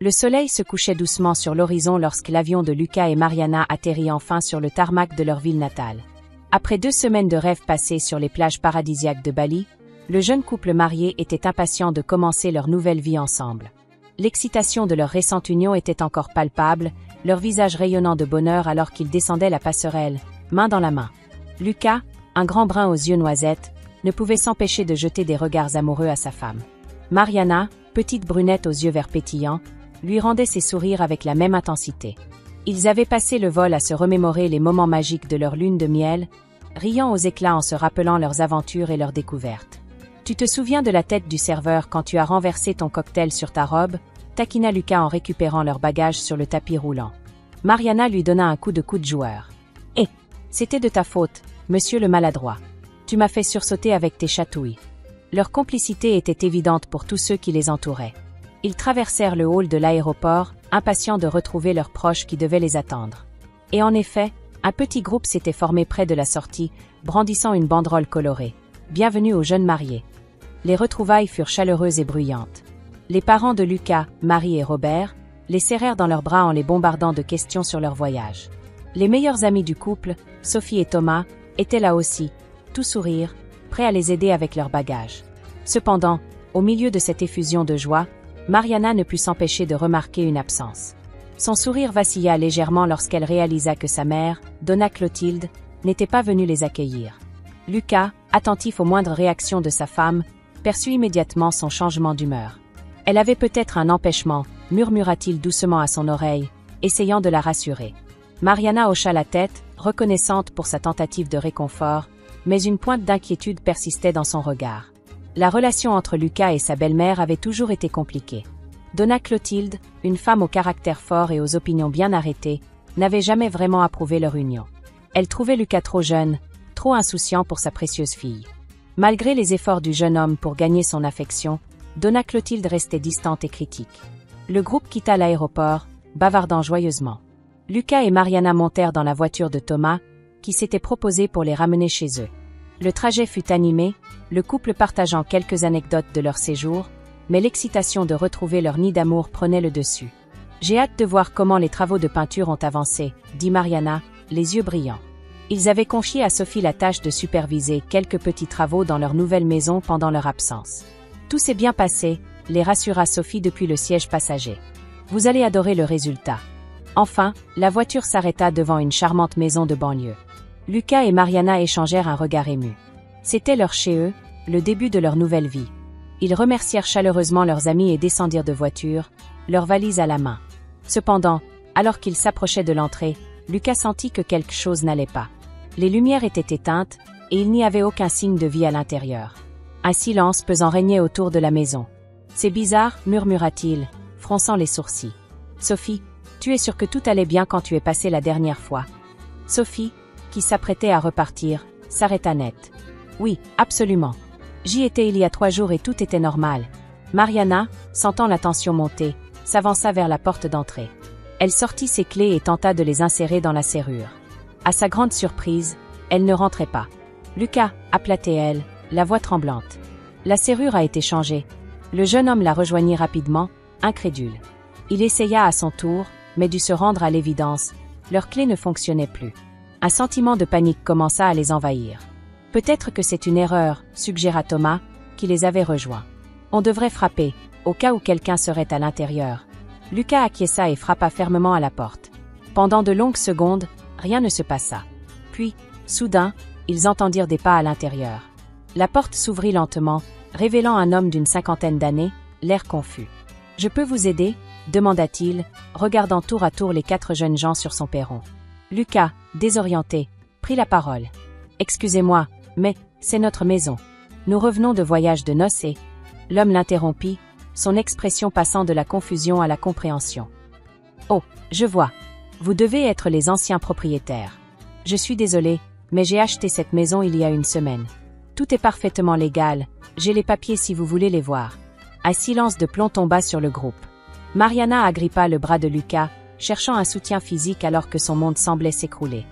Le soleil se couchait doucement sur l'horizon lorsque l'avion de Lucas et Mariana atterrit enfin sur le tarmac de leur ville natale. Après 2 semaines de rêves passés sur les plages paradisiaques de Bali, le jeune couple marié était impatient de commencer leur nouvelle vie ensemble. L'excitation de leur récente union était encore palpable, leur visage rayonnant de bonheur alors qu'ils descendaient la passerelle, main dans la main. Lucas, un grand brun aux yeux noisettes, ne pouvait s'empêcher de jeter des regards amoureux à sa femme. Mariana, petite brunette aux yeux verts pétillants, lui rendait ses sourires avec la même intensité. Ils avaient passé le vol à se remémorer les moments magiques de leur lune de miel, riant aux éclats en se rappelant leurs aventures et leurs découvertes. « Tu te souviens de la tête du serveur quand tu as renversé ton cocktail sur ta robe ?» taquina Lucas en récupérant leurs bagages sur le tapis roulant. Mariana lui donna un coup de joueur. « Eh, c'était de ta faute, monsieur le maladroit. Tu m'as fait sursauter avec tes chatouilles. » Leur complicité était évidente pour tous ceux qui les entouraient. Ils traversèrent le hall de l'aéroport, impatients de retrouver leurs proches qui devaient les attendre. Et en effet, un petit groupe s'était formé près de la sortie, brandissant une banderole colorée. « Bienvenue aux jeunes mariés ». Les retrouvailles furent chaleureuses et bruyantes. Les parents de Lucas, Marie et Robert, les serrèrent dans leurs bras en les bombardant de questions sur leur voyage. Les meilleurs amis du couple, Sophie et Thomas, étaient là aussi, tout sourire, prêts à les aider avec leurs bagages. Cependant, au milieu de cette effusion de joie, Mariana ne put s'empêcher de remarquer une absence. Son sourire vacilla légèrement lorsqu'elle réalisa que sa mère, Donna Clotilde, n'était pas venue les accueillir. Lucas, attentif aux moindres réactions de sa femme, perçut immédiatement son changement d'humeur. Elle avait peut-être un empêchement, murmura-t-il doucement à son oreille, essayant de la rassurer. Mariana hocha la tête, reconnaissante pour sa tentative de réconfort, mais une pointe d'inquiétude persistait dans son regard. La relation entre Lucas et sa belle-mère avait toujours été compliquée. Donna Clotilde, une femme au caractère fort et aux opinions bien arrêtées, n'avait jamais vraiment approuvé leur union. Elle trouvait Lucas trop jeune, trop insouciant pour sa précieuse fille. Malgré les efforts du jeune homme pour gagner son affection, Donna Clotilde restait distante et critique. Le groupe quitta l'aéroport, bavardant joyeusement. Lucas et Mariana montèrent dans la voiture de Thomas, qui s'était proposé pour les ramener chez eux. Le trajet fut animé, le couple partageant quelques anecdotes de leur séjour, mais l'excitation de retrouver leur nid d'amour prenait le dessus. « J'ai hâte de voir comment les travaux de peinture ont avancé », dit Mariana, les yeux brillants. Ils avaient confié à Sophie la tâche de superviser quelques petits travaux dans leur nouvelle maison pendant leur absence. « Tout s'est bien passé », les rassura Sophie depuis le siège passager. « Vous allez adorer le résultat. » Enfin, la voiture s'arrêta devant une charmante maison de banlieue. Lucas et Mariana échangèrent un regard ému. C'était leur chez eux, le début de leur nouvelle vie. Ils remercièrent chaleureusement leurs amis et descendirent de voiture, leurs valises à la main. Cependant, alors qu'ils s'approchaient de l'entrée, Lucas sentit que quelque chose n'allait pas. Les lumières étaient éteintes, et il n'y avait aucun signe de vie à l'intérieur. Un silence pesant régnait autour de la maison. « C'est bizarre » murmura-t-il, fronçant les sourcils. « Sophie, tu es sûre que tout allait bien quand tu es passée la dernière fois ?» Sophie, qui s'apprêtait à repartir, s'arrêta net. « Oui, absolument. J'y étais il y a 3 jours et tout était normal. » Mariana, sentant la tension monter, s'avança vers la porte d'entrée. Elle sortit ses clés et tenta de les insérer dans la serrure. À sa grande surprise, elle ne rentrait pas. « Lucas » appela-t-elle, la voix tremblante. La serrure a été changée. Le jeune homme la rejoignit rapidement, incrédule. Il essaya à son tour, mais dut se rendre à l'évidence. Leurs clés ne fonctionnaient plus. Un sentiment de panique commença à les envahir. « Peut-être que c'est une erreur », suggéra Thomas, qui les avait rejoints. « On devrait frapper, au cas où quelqu'un serait à l'intérieur. » Lucas acquiesça et frappa fermement à la porte. Pendant de longues secondes, rien ne se passa. Puis, soudain, ils entendirent des pas à l'intérieur. La porte s'ouvrit lentement, révélant un homme d'une 50aine d'années, l'air confus. « Je peux vous aider ?» demanda-t-il, regardant tour à tour les 4 jeunes gens sur son perron. Lucas, désorienté, prit la parole. « Excusez-moi, mais c'est notre maison. Nous revenons de voyage de noces et... » L'homme l'interrompit, son expression passant de la confusion à la compréhension. « Oh, je vois. Vous devez être les anciens propriétaires. Je suis désolé, mais j'ai acheté cette maison il y a 1 semaine. Tout est parfaitement légal, j'ai les papiers si vous voulez les voir. » Un silence de plomb tomba sur le groupe. Mariana agrippa le bras de Lucas, cherchant un soutien physique alors que son monde semblait s'écrouler.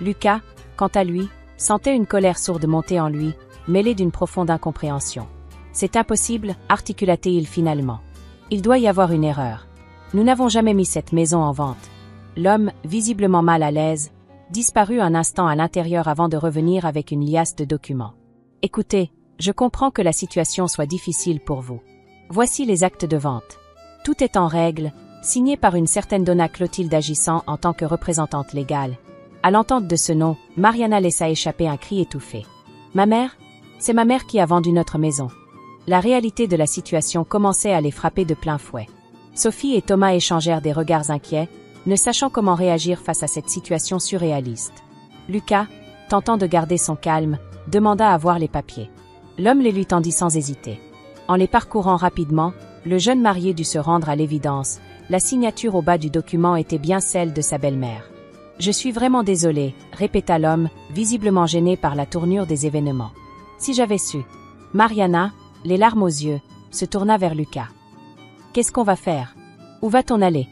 Lucas, quant à lui, sentait une colère sourde monter en lui, mêlée d'une profonde incompréhension. « C'est impossible » articula-t-il finalement. « Il doit y avoir une erreur. » Nous n'avons jamais mis cette maison en vente. L'homme, visiblement mal à l'aise, disparut un instant à l'intérieur avant de revenir avec une liasse de documents. Écoutez, je comprends que la situation soit difficile pour vous. Voici les actes de vente. Tout est en règle, signé par une certaine Donna Clotilde agissant en tant que représentante légale. À l'entente de ce nom, Mariana laissa échapper un cri étouffé. Ma mère? C'est ma mère qui a vendu notre maison. La réalité de la situation commençait à les frapper de plein fouet. Sophie et Thomas échangèrent des regards inquiets, ne sachant comment réagir face à cette situation surréaliste. Lucas, tentant de garder son calme, demanda à voir les papiers. L'homme les lui tendit sans hésiter. En les parcourant rapidement, le jeune marié dut se rendre à l'évidence. La signature au bas du document était bien celle de sa belle-mère. « Je suis vraiment désolé », répéta l'homme, visiblement gêné par la tournure des événements. « Si j'avais su. » Mariana, les larmes aux yeux, se tourna vers Lucas. « Qu'est-ce qu'on va faire? Où va-t-on aller ?»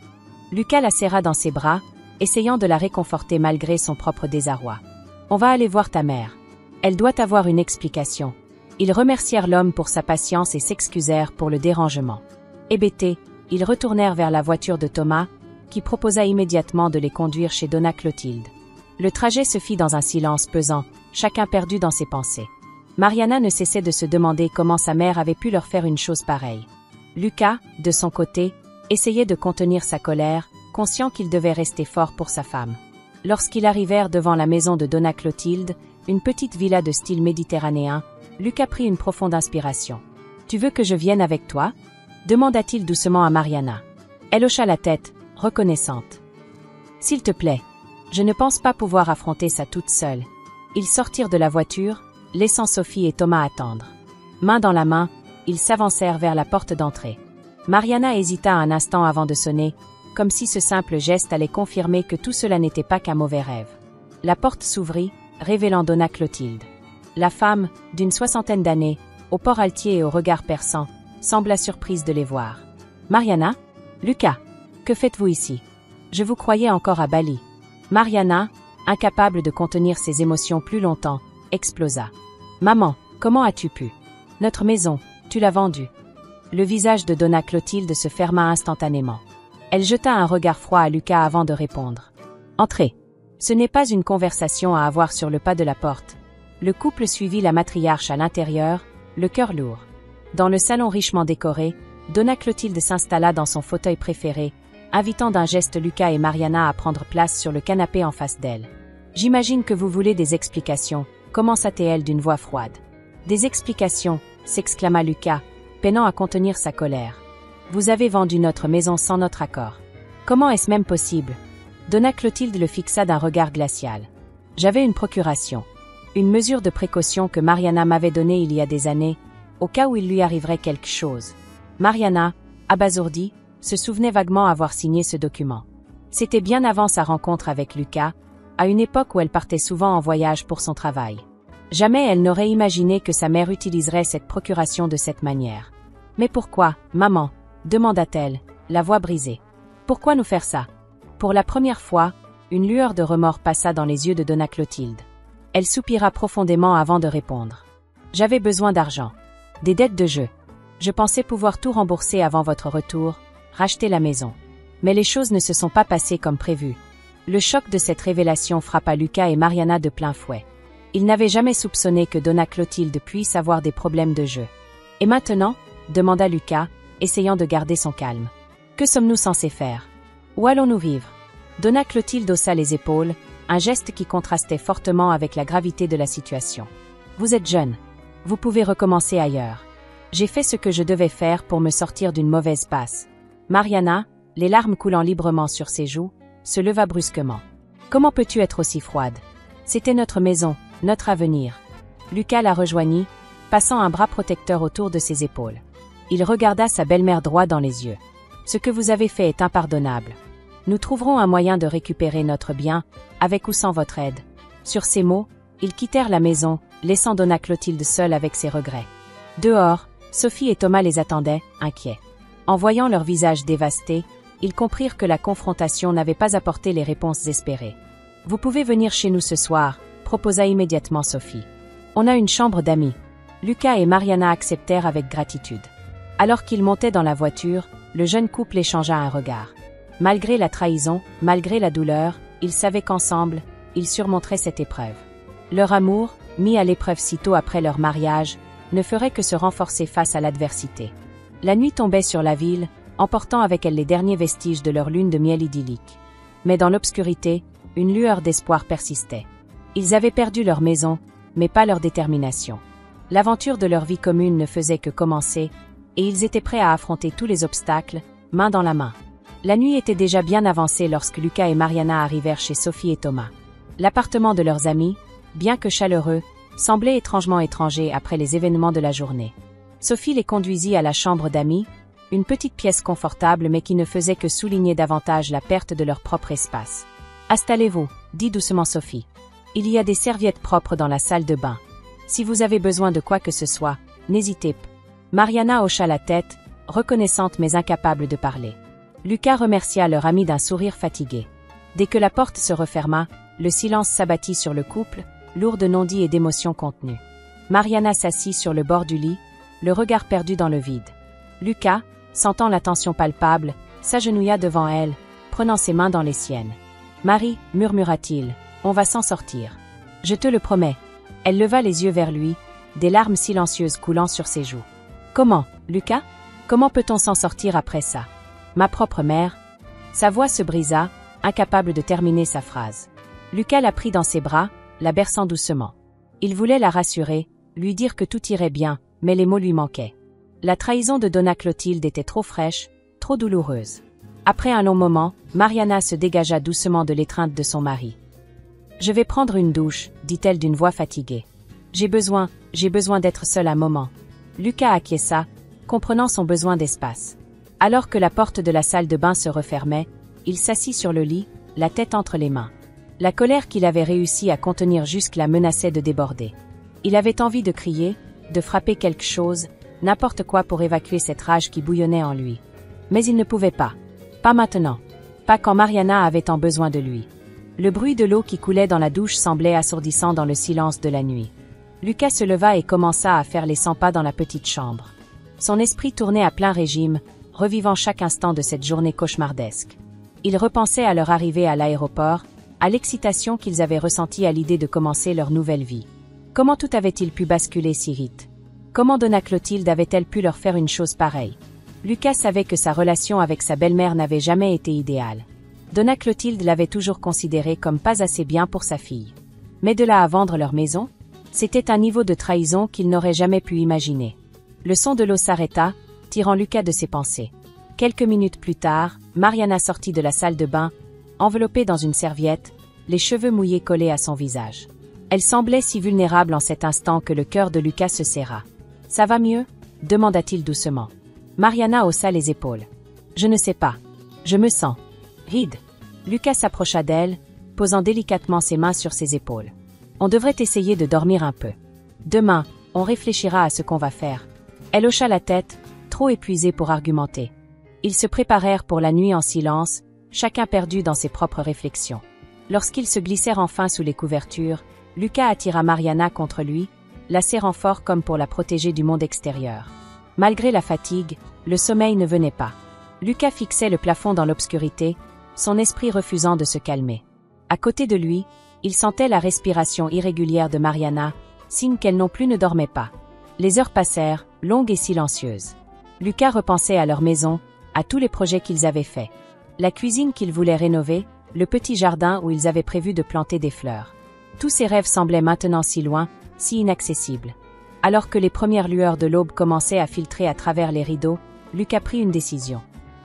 Lucas la serra dans ses bras, essayant de la réconforter malgré son propre désarroi. « On va aller voir ta mère. Elle doit avoir une explication. » Ils remercièrent l'homme pour sa patience et s'excusèrent pour le dérangement. Hébétés, ils retournèrent vers la voiture de Thomas, qui proposa immédiatement de les conduire chez Donna Clotilde. Le trajet se fit dans un silence pesant, chacun perdu dans ses pensées. Mariana ne cessait de se demander comment sa mère avait pu leur faire une chose pareille. Lucas, de son côté, essayait de contenir sa colère, conscient qu'il devait rester fort pour sa femme. Lorsqu'ils arrivèrent devant la maison de Donna Clotilde, une petite villa de style méditerranéen, Lucas prit une profonde inspiration. « Tu veux que je vienne avec toi ?» demanda-t-il doucement à Mariana. Elle hocha la tête, reconnaissante. « S'il te plaît, je ne pense pas pouvoir affronter ça toute seule. » Ils sortirent de la voiture, laissant Sophie et Thomas attendre. Main dans la main, ils s'avancèrent vers la porte d'entrée. Mariana hésita un instant avant de sonner, comme si ce simple geste allait confirmer que tout cela n'était pas qu'un mauvais rêve. La porte s'ouvrit, révélant Donna Clotilde. La femme, d'une soixantaine d'années, au port altier et au regard perçant, sembla surprise de les voir. « Mariana? Lucas? Que faites-vous ici? Je vous croyais encore à Bali. » Mariana, incapable de contenir ses émotions plus longtemps, explosa. « Maman, comment as-tu pu? Notre maison, tu l'as vendue. » Le visage de Donna Clotilde se ferma instantanément. Elle jeta un regard froid à Lucas avant de répondre. « Entrez. » Ce n'est pas une conversation à avoir sur le pas de la porte. Le couple suivit la matriarche à l'intérieur, le cœur lourd. Dans le salon richement décoré, Donna Clotilde s'installa dans son fauteuil préféré, invitant d'un geste Lucas et Mariana à prendre place sur le canapé en face d'elle. « J'imagine que vous voulez des explications », commença-t-elle d'une voix froide. « Des explications », s'exclama Lucas, peinant à contenir sa colère. « Vous avez vendu notre maison sans notre accord. Comment est-ce même possible ?» Donna Clotilde le fixa d'un regard glacial. « J'avais une procuration. Une mesure de précaution que Mariana m'avait donnée il y a des années, au cas où il lui arriverait quelque chose. » Mariana, abasourdie, se souvenait vaguement avoir signé ce document. C'était bien avant sa rencontre avec Lucas, à une époque où elle partait souvent en voyage pour son travail. Jamais elle n'aurait imaginé que sa mère utiliserait cette procuration de cette manière. « Mais pourquoi, maman ?» demanda-t-elle, la voix brisée. « Pourquoi nous faire ça ?» Pour la première fois, une lueur de remords passa dans les yeux de Donna Clotilde. Elle soupira profondément avant de répondre. « J'avais besoin d'argent. Des dettes de jeu. Je pensais pouvoir tout rembourser avant votre retour, racheter la maison. Mais les choses ne se sont pas passées comme prévu. » Le choc de cette révélation frappa Lucas et Mariana de plein fouet. Ils n'avaient jamais soupçonné que Donna Clotilde puisse avoir des problèmes de jeu. « Et maintenant ?» demanda Lucas, essayant de garder son calme. « Que sommes-nous censés faire? Où allons-nous vivre ?» Donna Clotilde haussa les épaules, un geste qui contrastait fortement avec la gravité de la situation. « Vous êtes jeune. Vous pouvez recommencer ailleurs. J'ai fait ce que je devais faire pour me sortir d'une mauvaise passe. » Mariana, les larmes coulant librement sur ses joues, se leva brusquement. « Comment peux-tu être aussi froide? C'était notre maison, notre avenir. » Lucas la rejoignit, passant un bras protecteur autour de ses épaules. Il regarda sa belle-mère droit dans les yeux. « Ce que vous avez fait est impardonnable. Nous trouverons un moyen de récupérer notre bien, avec ou sans votre aide. » Sur ces mots, ils quittèrent la maison, laissant Donna Clotilde seule avec ses regrets. Dehors, Sophie et Thomas les attendaient, inquiets. En voyant leur visage dévasté, ils comprirent que la confrontation n'avait pas apporté les réponses espérées. « Vous pouvez venir chez nous ce soir », proposa immédiatement Sophie. « On a une chambre d'amis. » Lucas et Mariana acceptèrent avec gratitude. Alors qu'ils montaient dans la voiture, le jeune couple échangea un regard. Malgré la trahison, malgré la douleur, ils savaient qu'ensemble, ils surmonteraient cette épreuve. Leur amour, mis à l'épreuve si tôt après leur mariage, ne ferait que se renforcer face à l'adversité. La nuit tombait sur la ville, emportant avec elle les derniers vestiges de leur lune de miel idyllique. Mais dans l'obscurité, une lueur d'espoir persistait. Ils avaient perdu leur maison, mais pas leur détermination. L'aventure de leur vie commune ne faisait que commencer, et ils étaient prêts à affronter tous les obstacles, main dans la main. La nuit était déjà bien avancée lorsque Lucas et Mariana arrivèrent chez Sophie et Thomas. L'appartement de leurs amis, bien que chaleureux, semblait étrangement étranger après les événements de la journée. Sophie les conduisit à la chambre d'amis, une petite pièce confortable mais qui ne faisait que souligner davantage la perte de leur propre espace. « Installez-vous » dit doucement Sophie. « Il y a des serviettes propres dans la salle de bain. Si vous avez besoin de quoi que ce soit, n'hésitez pas. » Mariana hocha la tête, reconnaissante mais incapable de parler. Lucas remercia leur ami d'un sourire fatigué. Dès que la porte se referma, le silence s'abattit sur le couple, lourd de non-dits et d'émotions contenues. Mariana s'assit sur le bord du lit, le regard perdu dans le vide. Lucas, sentant la tension palpable, s'agenouilla devant elle, prenant ses mains dans les siennes. « Marie, murmura-t-il, on va s'en sortir. Je te le promets. » Elle leva les yeux vers lui, des larmes silencieuses coulant sur ses joues. « Comment, Lucas? Comment peut-on s'en sortir après ça? Ma propre mère ?» Sa voix se brisa, incapable de terminer sa phrase. Lucas la prit dans ses bras, la berçant doucement. Il voulait la rassurer, lui dire que tout irait bien, mais les mots lui manquaient. La trahison de Donna Clotilde était trop fraîche, trop douloureuse. Après un long moment, Mariana se dégagea doucement de l'étreinte de son mari. « Je vais prendre une douche, dit-elle d'une voix fatiguée. J'ai besoin d'être seule un moment. » Lucas acquiesça, comprenant son besoin d'espace. Alors que la porte de la salle de bain se refermait, il s'assit sur le lit, la tête entre les mains. La colère qu'il avait réussi à contenir jusque-là menaçait de déborder. Il avait envie de crier, de frapper quelque chose, n'importe quoi pour évacuer cette rage qui bouillonnait en lui. Mais il ne pouvait pas. Pas maintenant. Pas quand Mariana avait tant besoin de lui. Le bruit de l'eau qui coulait dans la douche semblait assourdissant dans le silence de la nuit. Lucas se leva et commença à faire les 100 pas dans la petite chambre. Son esprit tournait à plein régime, revivant chaque instant de cette journée cauchemardesque. Il repensait à leur arrivée à l'aéroport, à l'excitation qu'ils avaient ressentie à l'idée de commencer leur nouvelle vie. Comment tout avait-il pu basculer si vite? Comment Donna Clotilde avait-elle pu leur faire une chose pareille? Lucas savait que sa relation avec sa belle-mère n'avait jamais été idéale. Donna Clotilde l'avait toujours considérée comme pas assez bien pour sa fille. Mais de là à vendre leur maison, c'était un niveau de trahison qu'il n'aurait jamais pu imaginer. Le son de l'eau s'arrêta, tirant Lucas de ses pensées. Quelques minutes plus tard, Mariana sortit de la salle de bain, enveloppée dans une serviette, les cheveux mouillés collés à son visage. Elle semblait si vulnérable en cet instant que le cœur de Lucas se serra. « Ça va mieux ?» demanda-t-il doucement. Mariana haussa les épaules. « Je ne sais pas. Je me sens vide. » Lucas s'approcha d'elle, posant délicatement ses mains sur ses épaules. « On devrait essayer de dormir un peu. Demain, on réfléchira à ce qu'on va faire. » Elle hocha la tête, trop épuisée pour argumenter. Ils se préparèrent pour la nuit en silence, chacun perdu dans ses propres réflexions. Lorsqu'ils se glissèrent enfin sous les couvertures, Lucas attira Mariana contre lui, la serrant fort comme pour la protéger du monde extérieur. Malgré la fatigue, le sommeil ne venait pas. Lucas fixait le plafond dans l'obscurité, son esprit refusant de se calmer. À côté de lui, il sentait la respiration irrégulière de Mariana, signe qu'elle non plus ne dormait pas. Les heures passèrent, longues et silencieuses. Lucas repensait à leur maison, à tous les projets qu'ils avaient faits. La cuisine qu'ils voulaient rénover, le petit jardin où ils avaient prévu de planter des fleurs. Tous ces rêves semblaient maintenant si loin, si inaccessibles. Alors que les premières lueurs de l'aube commençaient à filtrer à travers les rideaux, Lucas prit une décision.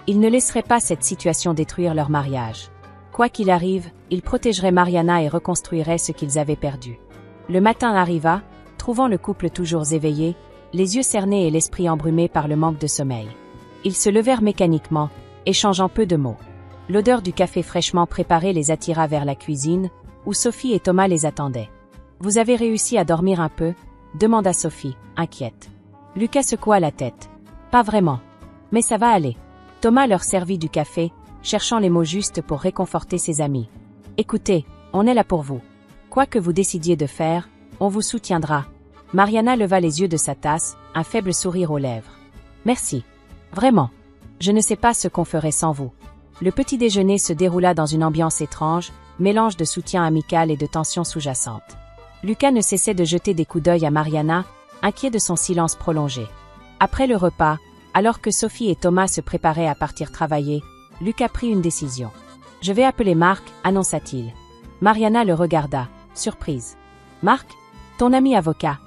Il ne laisserait pas cette situation détruire leur mariage. Quoi qu'il arrive, il protégerait Mariana et reconstruirait ce qu'ils avaient perdu. Le matin arriva, trouvant le couple toujours éveillé, les yeux cernés et l'esprit embrumé par le manque de sommeil. Ils se levèrent mécaniquement, échangeant peu de mots. L'odeur du café fraîchement préparé les attira vers la cuisine, où Sophie et Thomas les attendaient. « Vous avez réussi à dormir un peu ?» demanda Sophie, inquiète. Lucas secoua la tête. « Pas vraiment. Mais ça va aller. » Thomas leur servit du café, cherchant les mots justes pour réconforter ses amis. « Écoutez, on est là pour vous. Quoi que vous décidiez de faire, on vous soutiendra. » Mariana leva les yeux de sa tasse, un faible sourire aux lèvres. « Merci. Vraiment. » Je ne sais pas ce qu'on ferait sans vous. Le petit déjeuner se déroula dans une ambiance étrange, mélange de soutien amical et de tension sous-jacente. Lucas ne cessait de jeter des coups d'œil à Mariana, inquiet de son silence prolongé. Après le repas, alors que Sophie et Thomas se préparaient à partir travailler, Lucas prit une décision. « Je vais appeler Marc », annonça-t-il. Mariana le regarda, surprise. « Marc, ton ami avocat ?»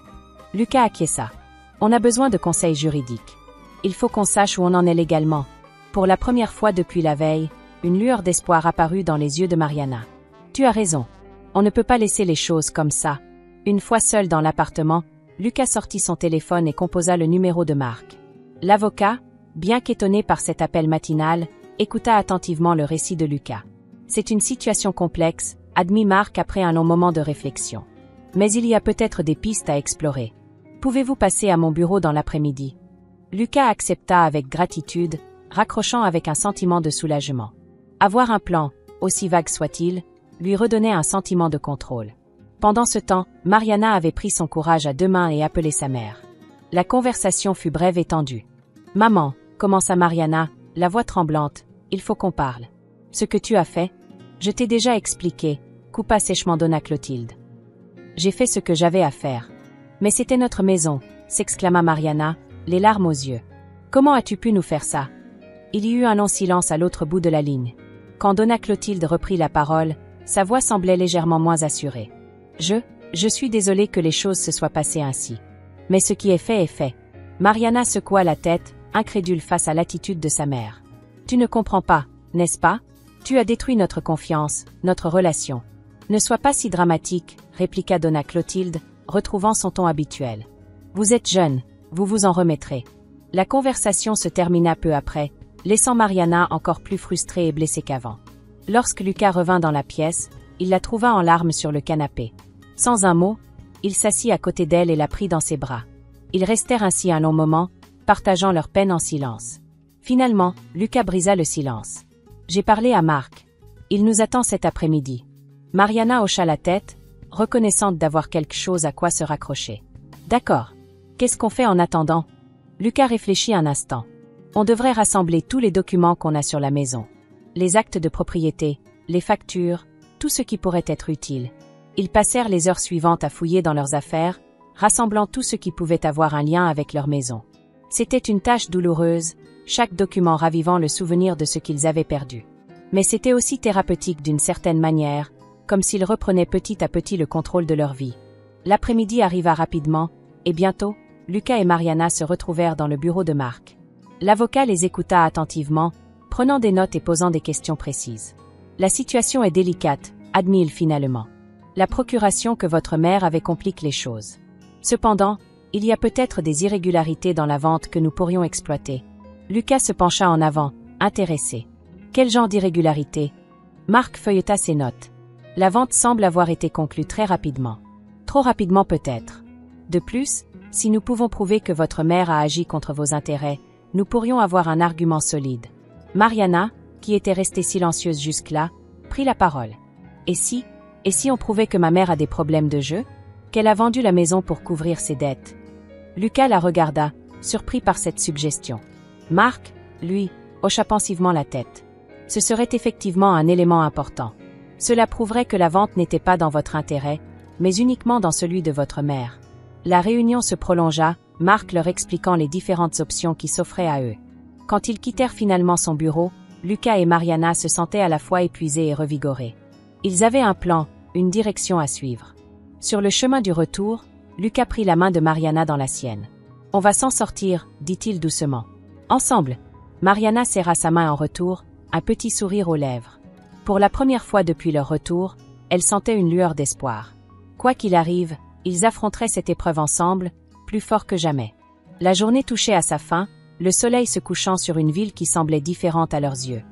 Lucas acquiesça. « On a besoin de conseils juridiques. Il faut qu'on sache où on en est légalement. » Pour la première fois depuis la veille, une lueur d'espoir apparut dans les yeux de Mariana. « Tu as raison. On ne peut pas laisser les choses comme ça. » Une fois seul dans l'appartement, Lucas sortit son téléphone et composa le numéro de Marc. L'avocat, bien qu'étonné par cet appel matinal, écouta attentivement le récit de Lucas. « C'est une situation complexe, » admit Marc après un long moment de réflexion. « Mais il y a peut-être des pistes à explorer. Pouvez-vous passer à mon bureau dans l'après-midi » Lucas accepta avec gratitude, raccrochant avec un sentiment de soulagement. Avoir un plan, aussi vague soit-il, lui redonnait un sentiment de contrôle. Pendant ce temps, Mariana avait pris son courage à deux mains et appelé sa mère. La conversation fut brève et tendue. « Maman », commença Mariana, la voix tremblante, « il faut qu'on parle. »« Ce que tu as fait ?»« Je t'ai déjà expliqué », coupa sèchement donna Clotilde. « J'ai fait ce que j'avais à faire. »« Mais c'était notre maison », s'exclama Mariana, les larmes aux yeux. « Comment as-tu pu nous faire ça ?» Il y eut un long silence à l'autre bout de la ligne. Quand donna Clotilde reprit la parole, sa voix semblait légèrement moins assurée. « Je suis désolée que les choses se soient passées ainsi. Mais ce qui est fait est fait. » Mariana secoua la tête, incrédule face à l'attitude de sa mère. « Tu ne comprends pas, n'est-ce pas? Tu as détruit notre confiance, notre relation. »« Ne sois pas si dramatique, » répliqua donna Clotilde, retrouvant son ton habituel. « Vous êtes jeune, vous vous en remettrez. » La conversation se termina peu après, laissant Mariana encore plus frustrée et blessée qu'avant. Lorsque Lucas revint dans la pièce, il la trouva en larmes sur le canapé. Sans un mot, il s'assit à côté d'elle et la prit dans ses bras. Ils restèrent ainsi un long moment, partageant leur peine en silence. Finalement, Lucas brisa le silence. « J'ai parlé à Marc. Il nous attend cet après-midi. » Mariana hocha la tête, reconnaissante d'avoir quelque chose à quoi se raccrocher. « D'accord. Qu'est-ce qu'on fait en attendant ?» Lucas réfléchit un instant. « On devrait rassembler tous les documents qu'on a sur la maison. Les actes de propriété, les factures, tout ce qui pourrait être utile. » Ils passèrent les heures suivantes à fouiller dans leurs affaires, rassemblant tout ce qui pouvait avoir un lien avec leur maison. C'était une tâche douloureuse, chaque document ravivant le souvenir de ce qu'ils avaient perdu. Mais c'était aussi thérapeutique d'une certaine manière, comme s'ils reprenaient petit à petit le contrôle de leur vie. L'après-midi arriva rapidement, et bientôt, Lucas et Mariana se retrouvèrent dans le bureau de Marc. L'avocat les écouta attentivement, prenant des notes et posant des questions précises. « La situation est délicate », admit-il finalement. « La procuration que votre mère avait complique les choses. Cependant, il y a peut-être des irrégularités dans la vente que nous pourrions exploiter. » Lucas se pencha en avant, intéressé. « Quel genre d'irrégularité ?» Marc feuilleta ses notes. « La vente semble avoir été conclue très rapidement. Trop rapidement peut-être. De plus, si nous pouvons prouver que votre mère a agi contre vos intérêts, nous pourrions avoir un argument solide. » Mariana, qui était restée silencieuse jusque-là, prit la parole. « Et si on prouvait que ma mère a des problèmes de jeu? Qu'elle a vendu la maison pour couvrir ses dettes ?» Lucas la regarda, surpris par cette suggestion. Marc, lui, hocha pensivement la tête. « Ce serait effectivement un élément important. Cela prouverait que la vente n'était pas dans votre intérêt, mais uniquement dans celui de votre mère. » La réunion se prolongea, Marc leur expliquant les différentes options qui s'offraient à eux. Quand ils quittèrent finalement son bureau, Lucas et Mariana se sentaient à la fois épuisés et revigorés. Ils avaient un plan, une direction à suivre. Sur le chemin du retour, Lucas prit la main de Mariana dans la sienne. « On va s'en sortir », dit-il doucement. « Ensemble !» Mariana serra sa main en retour, un petit sourire aux lèvres. Pour la première fois depuis leur retour, elle sentait une lueur d'espoir. Quoi qu'il arrive, ils affronteraient cette épreuve ensemble, plus fort que jamais. La journée touchait à sa fin, le soleil se couchant sur une ville qui semblait différente à leurs yeux.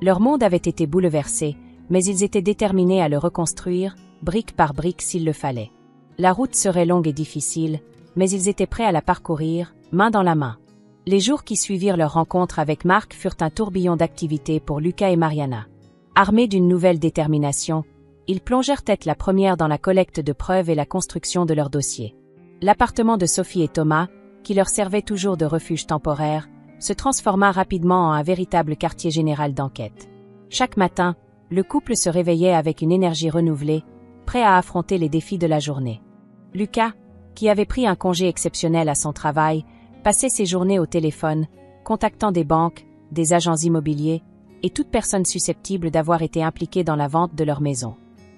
Leur monde avait été bouleversé, mais ils étaient déterminés à le reconstruire, brique par brique s'il le fallait. La route serait longue et difficile, mais ils étaient prêts à la parcourir, main dans la main. Les jours qui suivirent leur rencontre avec Marc furent un tourbillon d'activités pour Lucas et Mariana. Armés d'une nouvelle détermination, ils plongèrent tête la première dans la collecte de preuves et la construction de leur dossier. L'appartement de Sophie et Thomas, qui leur servait toujours de refuge temporaire, se transforma rapidement en un véritable quartier général d'enquête. Chaque matin, le couple se réveillait avec une énergie renouvelée, prêt à affronter les défis de la journée. Lucas, qui avait pris un congé exceptionnel à son travail, passait ses journées au téléphone, contactant des banques, des agents immobiliers et toute personne susceptible d'avoir été impliquée dans la vente de leur maison.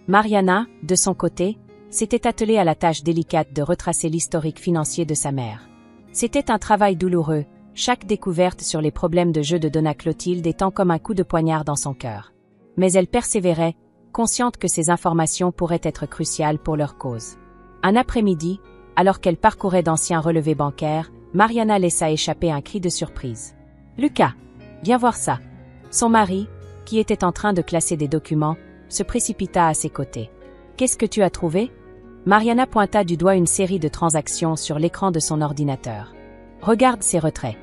Mariana, de son côté, s'était attelée à la tâche délicate de retracer l'historique financier de sa mère. C'était un travail douloureux, chaque découverte sur les problèmes de jeu de Donna Clotilde étant comme un coup de poignard dans son cœur. Mais elle persévérait, consciente que ces informations pourraient être cruciales pour leur cause. Un après-midi, alors qu'elle parcourait d'anciens relevés bancaires, Mariana laissa échapper un cri de surprise. « Lucas, viens voir ça !» Son mari, qui était en train de classer des documents, se précipita à ses côtés. « Qu'est-ce que tu as trouvé ?» Mariana pointa du doigt une série de transactions sur l'écran de son ordinateur. « Regarde ces retraits.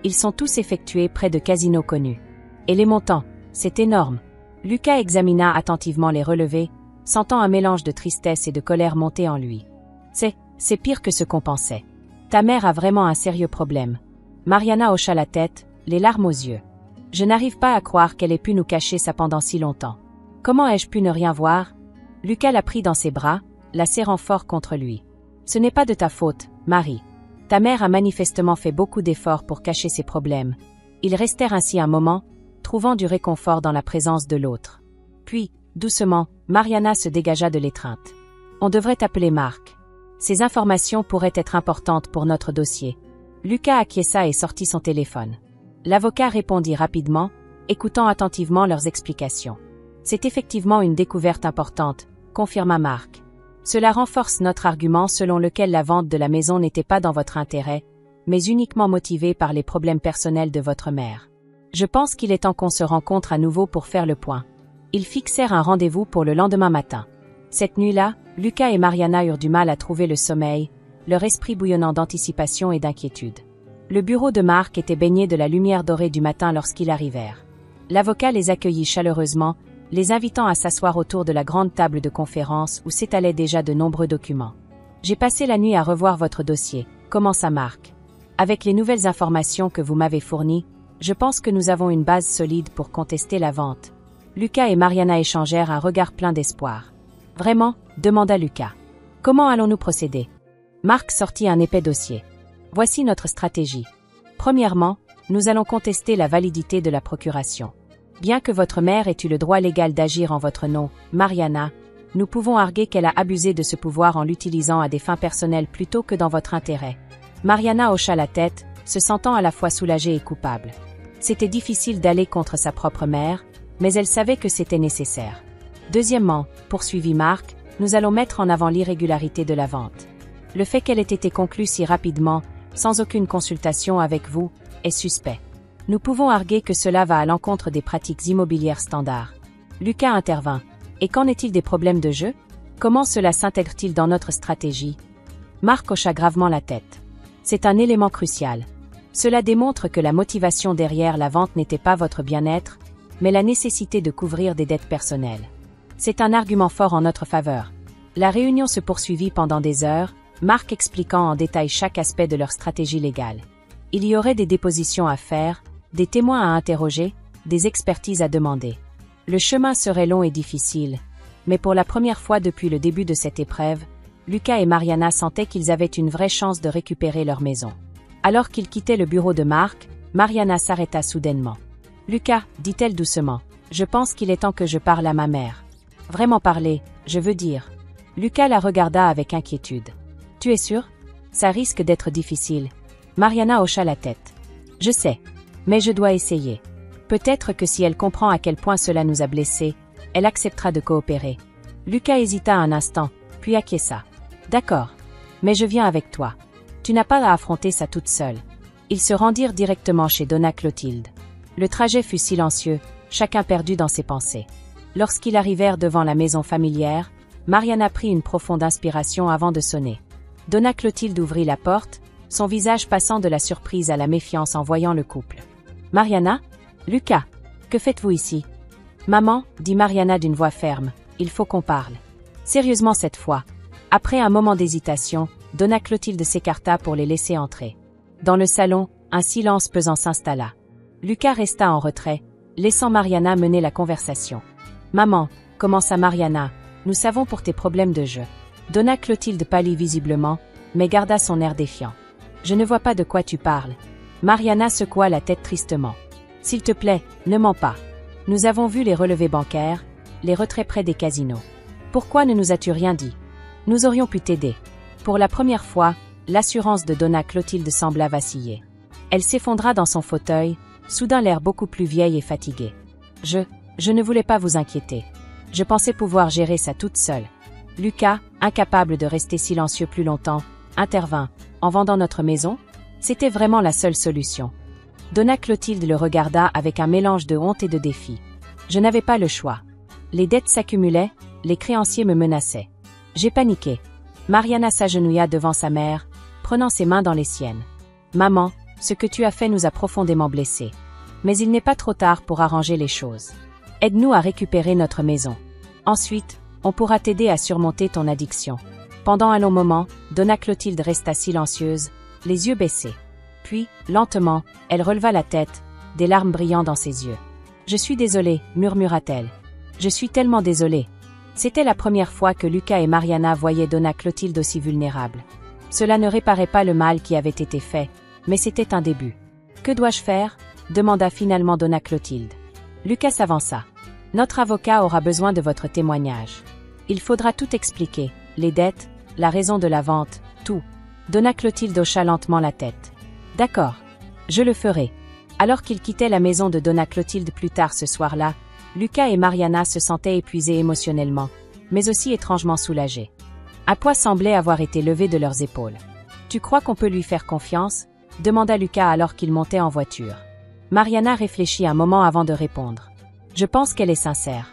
Ils sont tous effectués près de casinos connus. Et les montants, c'est énorme. » Lucas examina attentivement les relevés, sentant un mélange de tristesse et de colère monter en lui. « C'est pire que ce qu'on pensait. Ta mère a vraiment un sérieux problème. » Mariana hocha la tête, les larmes aux yeux. « Je n'arrive pas à croire qu'elle ait pu nous cacher ça pendant si longtemps. Comment ai-je pu ne rien voir ?» Lucas la prit dans ses bras, la serrant fort contre lui. « Ce n'est pas de ta faute, Marie. Ta mère a manifestement fait beaucoup d'efforts pour cacher ses problèmes. » Ils restèrent ainsi un moment, trouvant du réconfort dans la présence de l'autre. Puis, doucement, Mariana se dégagea de l'étreinte. « On devrait appeler Marc. Ces informations pourraient être importantes pour notre dossier. » Lucas acquiesça et sortit son téléphone. L'avocat répondit rapidement, écoutant attentivement leurs explications. « C'est effectivement une découverte importante, » confirma Marc. « Cela renforce notre argument selon lequel la vente de la maison n'était pas dans votre intérêt, mais uniquement motivée par les problèmes personnels de votre mère. Je pense qu'il est temps qu'on se rencontre à nouveau pour faire le point. » Ils fixèrent un rendez-vous pour le lendemain matin. Cette nuit-là, Lucas et Mariana eurent du mal à trouver le sommeil, leur esprit bouillonnant d'anticipation et d'inquiétude. Le bureau de Marc était baigné de la lumière dorée du matin lorsqu'ils arrivèrent. L'avocat les accueillit chaleureusement, les invitant à s'asseoir autour de la grande table de conférence où s'étalaient déjà de nombreux documents. « J'ai passé la nuit à revoir votre dossier, » commença Marc. « Avec les nouvelles informations que vous m'avez fournies, je pense que nous avons une base solide pour contester la vente. » Lucas et Mariana échangèrent un regard plein d'espoir. « Vraiment ?» demanda Lucas. « Comment allons-nous procéder ?» Marc sortit un épais dossier. « Voici notre stratégie. Premièrement, nous allons contester la validité de la procuration. Bien que votre mère ait eu le droit légal d'agir en votre nom, Mariana, nous pouvons arguer qu'elle a abusé de ce pouvoir en l'utilisant à des fins personnelles plutôt que dans votre intérêt. » Mariana hocha la tête, se sentant à la fois soulagée et coupable. C'était difficile d'aller contre sa propre mère, mais elle savait que c'était nécessaire. Deuxièmement, poursuivit Marc, nous allons mettre en avant l'irrégularité de la vente. Le fait qu'elle ait été conclue si rapidement, sans aucune consultation avec vous, est suspect. Nous pouvons arguer que cela va à l'encontre des pratiques immobilières standards. Lucas intervint. Et qu'en est-il des problèmes de jeu? Comment cela s'intègre-t-il dans notre stratégie? Marc hocha gravement la tête. C'est un élément crucial. Cela démontre que la motivation derrière la vente n'était pas votre bien-être, mais la nécessité de couvrir des dettes personnelles. C'est un argument fort en notre faveur. La réunion se poursuivit pendant des heures, Marc expliquant en détail chaque aspect de leur stratégie légale. Il y aurait des dépositions à faire, des témoins à interroger, des expertises à demander. Le chemin serait long et difficile, mais pour la première fois depuis le début de cette épreuve, Lucas et Mariana sentaient qu'ils avaient une vraie chance de récupérer leur maison. Alors qu'ils quittaient le bureau de Marc, Mariana s'arrêta soudainement. « Lucas, dit-elle doucement, je pense qu'il est temps que je parle à ma mère. Vraiment parler, je veux dire. » Lucas la regarda avec inquiétude. « Tu es sûr? Ça risque d'être difficile. » Mariana hocha la tête. « Je sais, mais je dois essayer. Peut-être que si elle comprend à quel point cela nous a blessés, elle acceptera de coopérer. » Lucas hésita un instant, puis acquiesça. « D'accord, mais je viens avec toi. Tu n'as pas à affronter ça toute seule. » Ils se rendirent directement chez Donna Clotilde. Le trajet fut silencieux, chacun perdu dans ses pensées. Lorsqu'ils arrivèrent devant la maison familière, Mariana prit une profonde inspiration avant de sonner. Donna Clotilde ouvrit la porte, son visage passant de la surprise à la méfiance en voyant le couple. « Mariana? Lucas? Que faites-vous ici ?»« Maman, » dit Mariana d'une voix ferme, « il faut qu'on parle. » Sérieusement cette fois. Après un moment d'hésitation, Donna Clotilde s'écarta pour les laisser entrer. Dans le salon, un silence pesant s'installa. Lucas resta en retrait, laissant Mariana mener la conversation. « Maman, commença Mariana, nous savons pour tes problèmes de jeu. » Donna Clotilde pâlit visiblement, mais garda son air défiant. « Je ne vois pas de quoi tu parles. » Mariana secoua la tête tristement. « S'il te plaît, ne mens pas. Nous avons vu les relevés bancaires, les retraits près des casinos. Pourquoi ne nous as-tu rien dit? Nous aurions pu t'aider. » Pour la première fois, l'assurance de Donna Clotilde sembla vaciller. Elle s'effondra dans son fauteuil, soudain l'air beaucoup plus vieille et fatiguée. « Je ne voulais pas vous inquiéter. Je pensais pouvoir gérer ça toute seule. » Lucas, incapable de rester silencieux plus longtemps, intervint. « En vendant notre maison? C'était vraiment la seule solution. » Donna Clotilde le regarda avec un mélange de honte et de défi. « Je n'avais pas le choix. Les dettes s'accumulaient, les créanciers me menaçaient. J'ai paniqué. » Mariana s'agenouilla devant sa mère, prenant ses mains dans les siennes. « Maman, ce que tu as fait nous a profondément blessés. Mais il n'est pas trop tard pour arranger les choses. Aide-nous à récupérer notre maison. Ensuite, on pourra t'aider à surmonter ton addiction. » Pendant un long moment, Donna Clotilde resta silencieuse, les yeux baissés. Puis, lentement, elle releva la tête, des larmes brillant dans ses yeux. « Je suis désolée, murmura-t-elle. Je suis tellement désolée. » C'était la première fois que Lucas et Mariana voyaient Donna Clotilde aussi vulnérable. Cela ne réparait pas le mal qui avait été fait, mais c'était un début. « Que dois-je faire ?» demanda finalement Donna Clotilde. Lucas s'avança. « Notre avocat aura besoin de votre témoignage. Il faudra tout expliquer, les dettes, la raison de la vente, tout. » Donna Clotilde hocha lentement la tête. « D'accord. Je le ferai. » Alors qu'ils quittaient la maison de Donna Clotilde plus tard ce soir-là, Lucas et Mariana se sentaient épuisés émotionnellement, mais aussi étrangement soulagés. Un poids semblait avoir été levé de leurs épaules. « Tu crois qu'on peut lui faire confiance ?» demanda Lucas alors qu'ils montaient en voiture. Mariana réfléchit un moment avant de répondre. « Je pense qu'elle est sincère.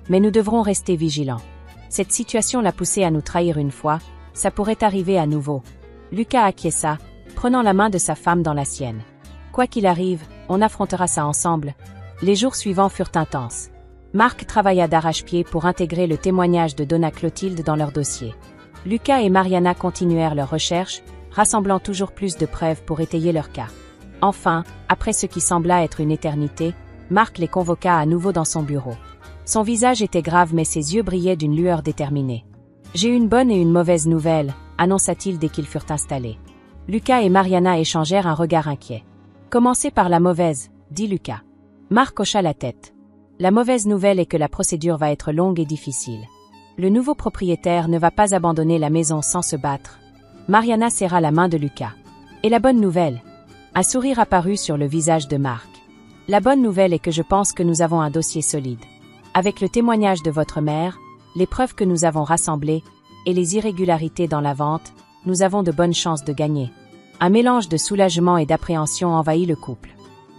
Mais nous devrons rester vigilants. Cette situation l'a poussée à nous trahir une fois, ça pourrait arriver à nouveau. » Lucas acquiesça, prenant la main de sa femme dans la sienne. « Quoi qu'il arrive, on affrontera ça ensemble. » Les jours suivants furent intenses. Marc travailla d'arrache-pied pour intégrer le témoignage de Donna Clotilde dans leur dossier. Lucas et Mariana continuèrent leurs recherches, rassemblant toujours plus de preuves pour étayer leur cas. Enfin, après ce qui sembla être une éternité, Marc les convoqua à nouveau dans son bureau. Son visage était grave mais ses yeux brillaient d'une lueur déterminée. « J'ai une bonne et une mauvaise nouvelle », annonça-t-il dès qu'ils furent installés. Lucas et Mariana échangèrent un regard inquiet. « Commencez par la mauvaise », dit Lucas. Marc hocha la tête. La mauvaise nouvelle est que la procédure va être longue et difficile. Le nouveau propriétaire ne va pas abandonner la maison sans se battre. Mariana serra la main de Lucas. Et la bonne nouvelle? Un sourire apparut sur le visage de Marc. La bonne nouvelle est que je pense que nous avons un dossier solide. Avec le témoignage de votre mère, les preuves que nous avons rassemblées et les irrégularités dans la vente, nous avons de bonnes chances de gagner. Un mélange de soulagement et d'appréhension envahit le couple.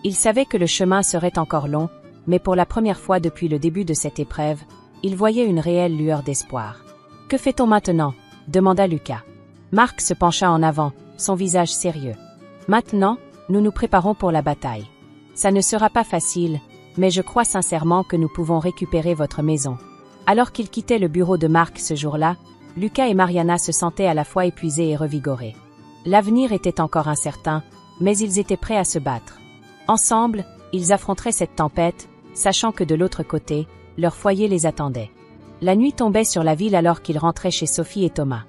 Ils savaient que le chemin serait encore long, mais pour la première fois depuis le début de cette épreuve, ils voyaient une réelle lueur d'espoir. « Que fait-on maintenant ?» demanda Lucas. Marc se pencha en avant, son visage sérieux. « Maintenant, nous nous préparons pour la bataille. Ça ne sera pas facile, mais je crois sincèrement que nous pouvons récupérer votre maison. » Alors qu'ils quittaient le bureau de Marc ce jour-là, Lucas et Mariana se sentaient à la fois épuisés et revigorés. L'avenir était encore incertain, mais ils étaient prêts à se battre. Ensemble, ils affronteraient cette tempête, sachant que de l'autre côté, leur foyer les attendait. La nuit tombait sur la ville alors qu'ils rentraient chez Sophie et Thomas.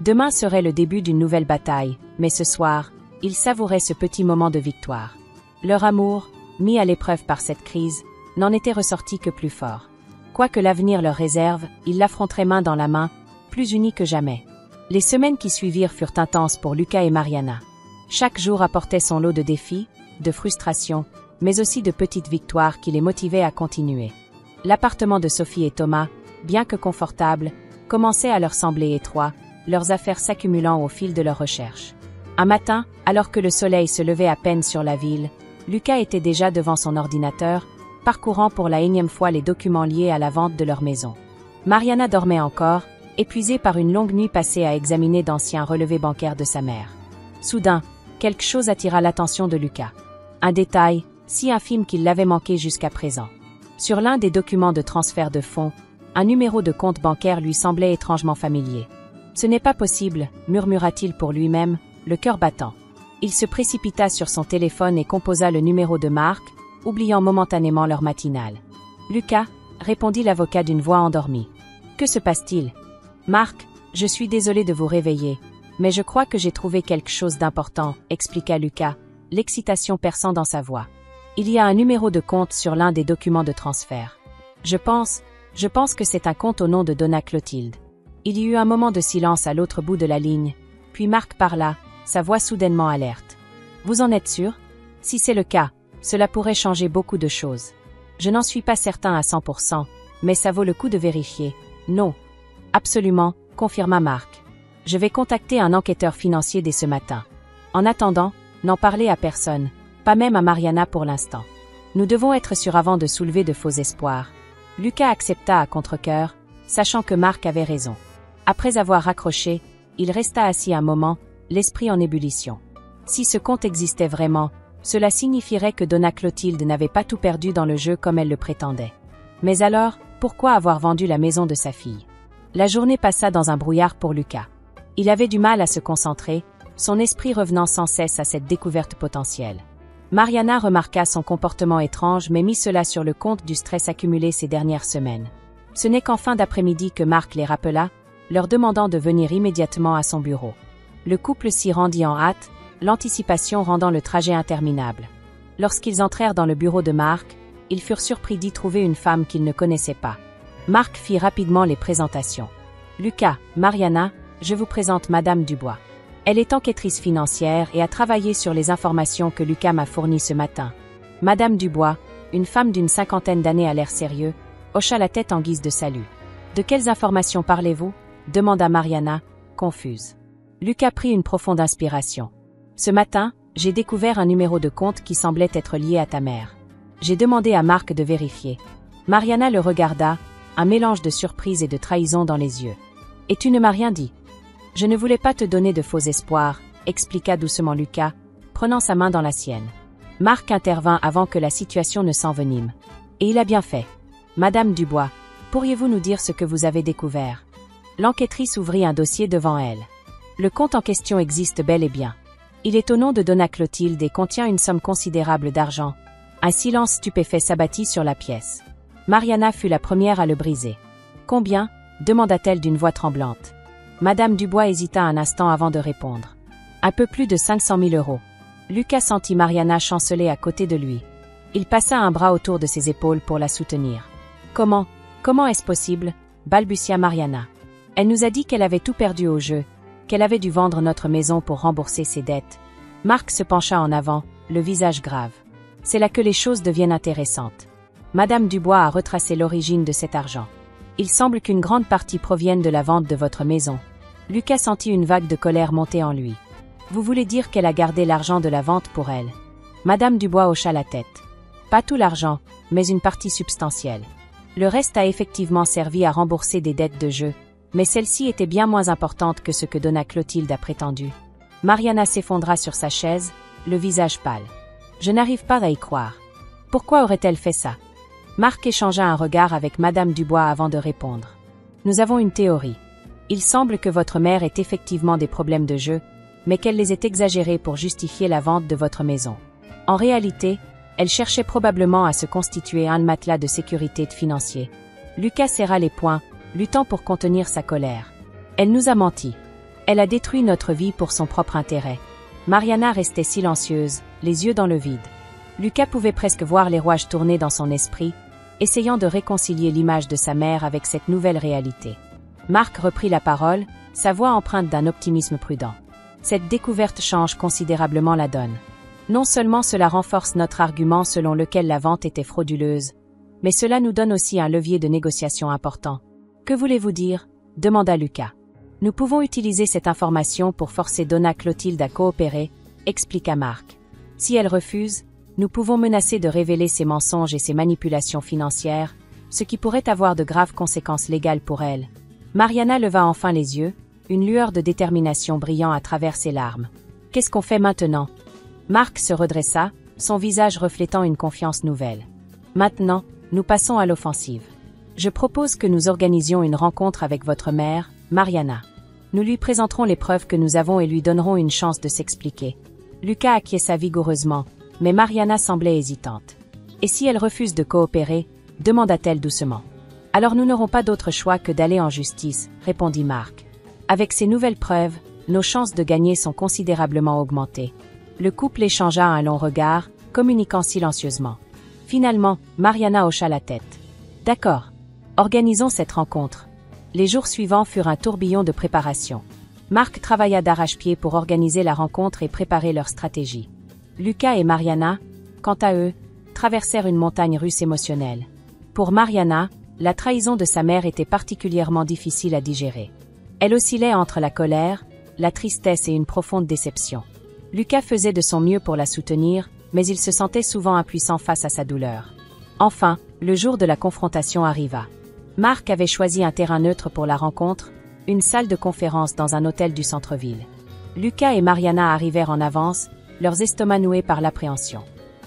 Demain serait le début d'une nouvelle bataille, mais ce soir, ils savouraient ce petit moment de victoire. Leur amour, mis à l'épreuve par cette crise, n'en était ressorti que plus fort. Quoi que l'avenir leur réserve, ils l'affronteraient main dans la main, plus unis que jamais. Les semaines qui suivirent furent intenses pour Lucas et Mariana. Chaque jour apportait son lot de défis, de frustrations, mais aussi de petites victoires qui les motivaient à continuer. L'appartement de Sophie et Thomas, bien que confortable, commençait à leur sembler étroit, leurs affaires s'accumulant au fil de leurs recherches. Un matin, alors que le soleil se levait à peine sur la ville, Lucas était déjà devant son ordinateur, parcourant pour la énième fois les documents liés à la vente de leur maison. Mariana dormait encore, épuisée par une longue nuit passée à examiner d'anciens relevés bancaires de sa mère. Soudain, quelque chose attira l'attention de Lucas. Un détail, si infime qu'il l'avait manqué jusqu'à présent. Sur l'un des documents de transfert de fonds, un numéro de compte bancaire lui semblait étrangement familier. « Ce n'est pas possible », murmura-t-il pour lui-même, le cœur battant. Il se précipita sur son téléphone et composa le numéro de Marc, oubliant momentanément l'heure matinale. « Lucas » répondit l'avocat d'une voix endormie. « Que se passe-t-il »« Marc, je suis désolé de vous réveiller, mais je crois que j'ai trouvé quelque chose d'important, » expliqua Lucas, l'excitation perçant dans sa voix. « Il y a un numéro de compte sur l'un des documents de transfert. Je pense que c'est un compte au nom de Donna Clotilde. » Il y eut un moment de silence à l'autre bout de la ligne, puis Marc parla, sa voix soudainement alerte. « Vous en êtes sûr ? Si c'est le cas, cela pourrait changer beaucoup de choses. Je n'en suis pas certain à 100%, mais ça vaut le coup de vérifier. »« Non. » »« Absolument, » confirma Marc. « Je vais contacter un enquêteur financier dès ce matin. En attendant, n'en parlez à personne, pas même à Mariana pour l'instant. Nous devons être sûrs avant de soulever de faux espoirs. » Lucas accepta à contre-cœur, sachant que Marc avait raison. Après avoir raccroché, il resta assis un moment, l'esprit en ébullition. Si ce compte existait vraiment, cela signifierait que Donna Clotilde n'avait pas tout perdu dans le jeu comme elle le prétendait. Mais alors, pourquoi avoir vendu la maison de sa fille? La journée passa dans un brouillard pour Lucas. Il avait du mal à se concentrer, son esprit revenant sans cesse à cette découverte potentielle. Mariana remarqua son comportement étrange mais mit cela sur le compte du stress accumulé ces dernières semaines. Ce n'est qu'en fin d'après-midi que Marc les rappela, leur demandant de venir immédiatement à son bureau. Le couple s'y rendit en hâte, l'anticipation rendant le trajet interminable. Lorsqu'ils entrèrent dans le bureau de Marc, ils furent surpris d'y trouver une femme qu'ils ne connaissaient pas. Marc fit rapidement les présentations. « Lucas, Mariana, je vous présente Madame Dubois. Elle est enquêtrice financière et a travaillé sur les informations que Lucas m'a fournies ce matin. » Madame Dubois, une femme d'une 50aine d'années à l'air sérieux, hocha la tête en guise de salut. « De quelles informations parlez-vous » demanda Mariana, confuse. Lucas prit une profonde inspiration. « Ce matin, j'ai découvert un numéro de compte qui semblait être lié à ta mère. J'ai demandé à Marc de vérifier. » Mariana le regarda, un mélange de surprise et de trahison dans les yeux. « Et tu ne m'as rien dit. »« Je ne voulais pas te donner de faux espoirs, » expliqua doucement Lucas, prenant sa main dans la sienne. Marc intervint avant que la situation ne s'envenime. « Et il a bien fait. Madame Dubois, pourriez-vous nous dire ce que vous avez découvert ?» L'enquêtrice ouvrit un dossier devant elle. Le compte en question existe bel et bien. Il est au nom de Donna Clotilde et contient une somme considérable d'argent. Un silence stupéfait s'abattit sur la pièce. Mariana fut la première à le briser. « Combien » demanda-t-elle d'une voix tremblante. Madame Dubois hésita un instant avant de répondre. « Un peu plus de 500 000 €. » Lucas sentit Mariana chanceler à côté de lui. Il passa un bras autour de ses épaules pour la soutenir. « Comment est-ce possible ?» balbutia Mariana. « Elle nous a dit qu'elle avait tout perdu au jeu, qu'elle avait dû vendre notre maison pour rembourser ses dettes. » Marc se pencha en avant, le visage grave. « C'est là que les choses deviennent intéressantes. Madame Dubois a retracé l'origine de cet argent. Il semble qu'une grande partie provienne de la vente de votre maison. » Lucas sentit une vague de colère monter en lui. « Vous voulez dire qu'elle a gardé l'argent de la vente pour elle ?» Madame Dubois hocha la tête. « Pas tout l'argent, mais une partie substantielle. Le reste a effectivement servi à rembourser des dettes de jeu, mais celle-ci était bien moins importante que ce que Donna Clotilde a prétendu. » Mariana s'effondra sur sa chaise, le visage pâle. « Je n'arrive pas à y croire. Pourquoi aurait-elle fait ça ?» Marc échangea un regard avec Madame Dubois avant de répondre. « Nous avons une théorie. Il semble que votre mère ait effectivement des problèmes de jeu, mais qu'elle les ait exagérés pour justifier la vente de votre maison. En réalité, elle cherchait probablement à se constituer un matelas de sécurité financier. » Lucas serra les poings, luttant pour contenir sa colère. « Elle nous a menti. Elle a détruit notre vie pour son propre intérêt. » Mariana restait silencieuse, les yeux dans le vide. Lucas pouvait presque voir les rouages tourner dans son esprit, essayant de réconcilier l'image de sa mère avec cette nouvelle réalité. Marc reprit la parole, sa voix empreinte d'un optimisme prudent. « Cette découverte change considérablement la donne. Non seulement cela renforce notre argument selon lequel la vente était frauduleuse, mais cela nous donne aussi un levier de négociation important. »« Que voulez-vous dire ?» demanda Lucas. « Nous pouvons utiliser cette information pour forcer Donna Clotilde à coopérer, » expliqua Marc. « Si elle refuse, nous pouvons menacer de révéler ses mensonges et ses manipulations financières, ce qui pourrait avoir de graves conséquences légales pour elle. » Mariana leva enfin les yeux, une lueur de détermination brillant à travers ses larmes. « Qu'est-ce qu'on fait maintenant ?» Marc se redressa, son visage reflétant une confiance nouvelle. « Maintenant, nous passons à l'offensive. Je propose que nous organisions une rencontre avec votre mère, Mariana. Nous lui présenterons les preuves que nous avons et lui donnerons une chance de s'expliquer. Lucas acquiesça vigoureusement, mais Mariana semblait hésitante. « Et si elle refuse de coopérer ?» demanda-t-elle doucement. « Alors nous n'aurons pas d'autre choix que d'aller en justice », répondit Marc. « Avec ces nouvelles preuves, nos chances de gagner sont considérablement augmentées. » Le couple échangea un long regard, communiquant silencieusement. Finalement, Mariana hocha la tête. « D'accord. Organisons cette rencontre. » Les jours suivants furent un tourbillon de préparation. Marc travailla d'arrache-pied pour organiser la rencontre et préparer leur stratégie. Lucas et Mariana, quant à eux, traversèrent une montagne russe émotionnelle. Pour Mariana, la trahison de sa mère était particulièrement difficile à digérer. Elle oscillait entre la colère, la tristesse et une profonde déception. Lucas faisait de son mieux pour la soutenir, mais il se sentait souvent impuissant face à sa douleur. Enfin, le jour de la confrontation arriva. Marc avait choisi un terrain neutre pour la rencontre, une salle de conférence dans un hôtel du centre-ville. Lucas et Mariana arrivèrent en avance, leurs estomacs noués par l'appréhension.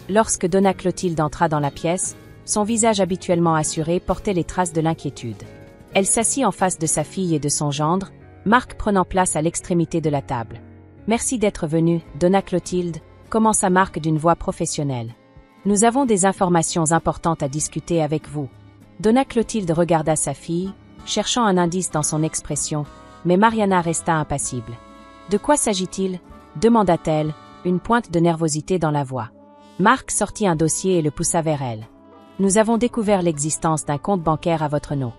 Lorsque Donna Clotilde entra dans la pièce, son visage habituellement assuré portait les traces de l'inquiétude. Elle s'assit en face de sa fille et de son gendre, Marc prenant place à l'extrémité de la table. « Merci d'être venu, Donna Clotilde », commença Marc d'une voix professionnelle. « Nous avons des informations importantes à discuter avec vous. » Donna Clotilde regarda sa fille, cherchant un indice dans son expression, mais Mariana resta impassible. « De quoi s'agit-il » demanda-t-elle, une pointe de nervosité dans la voix. Marc sortit un dossier et le poussa vers elle. « Nous avons découvert l'existence d'un compte bancaire à votre nom.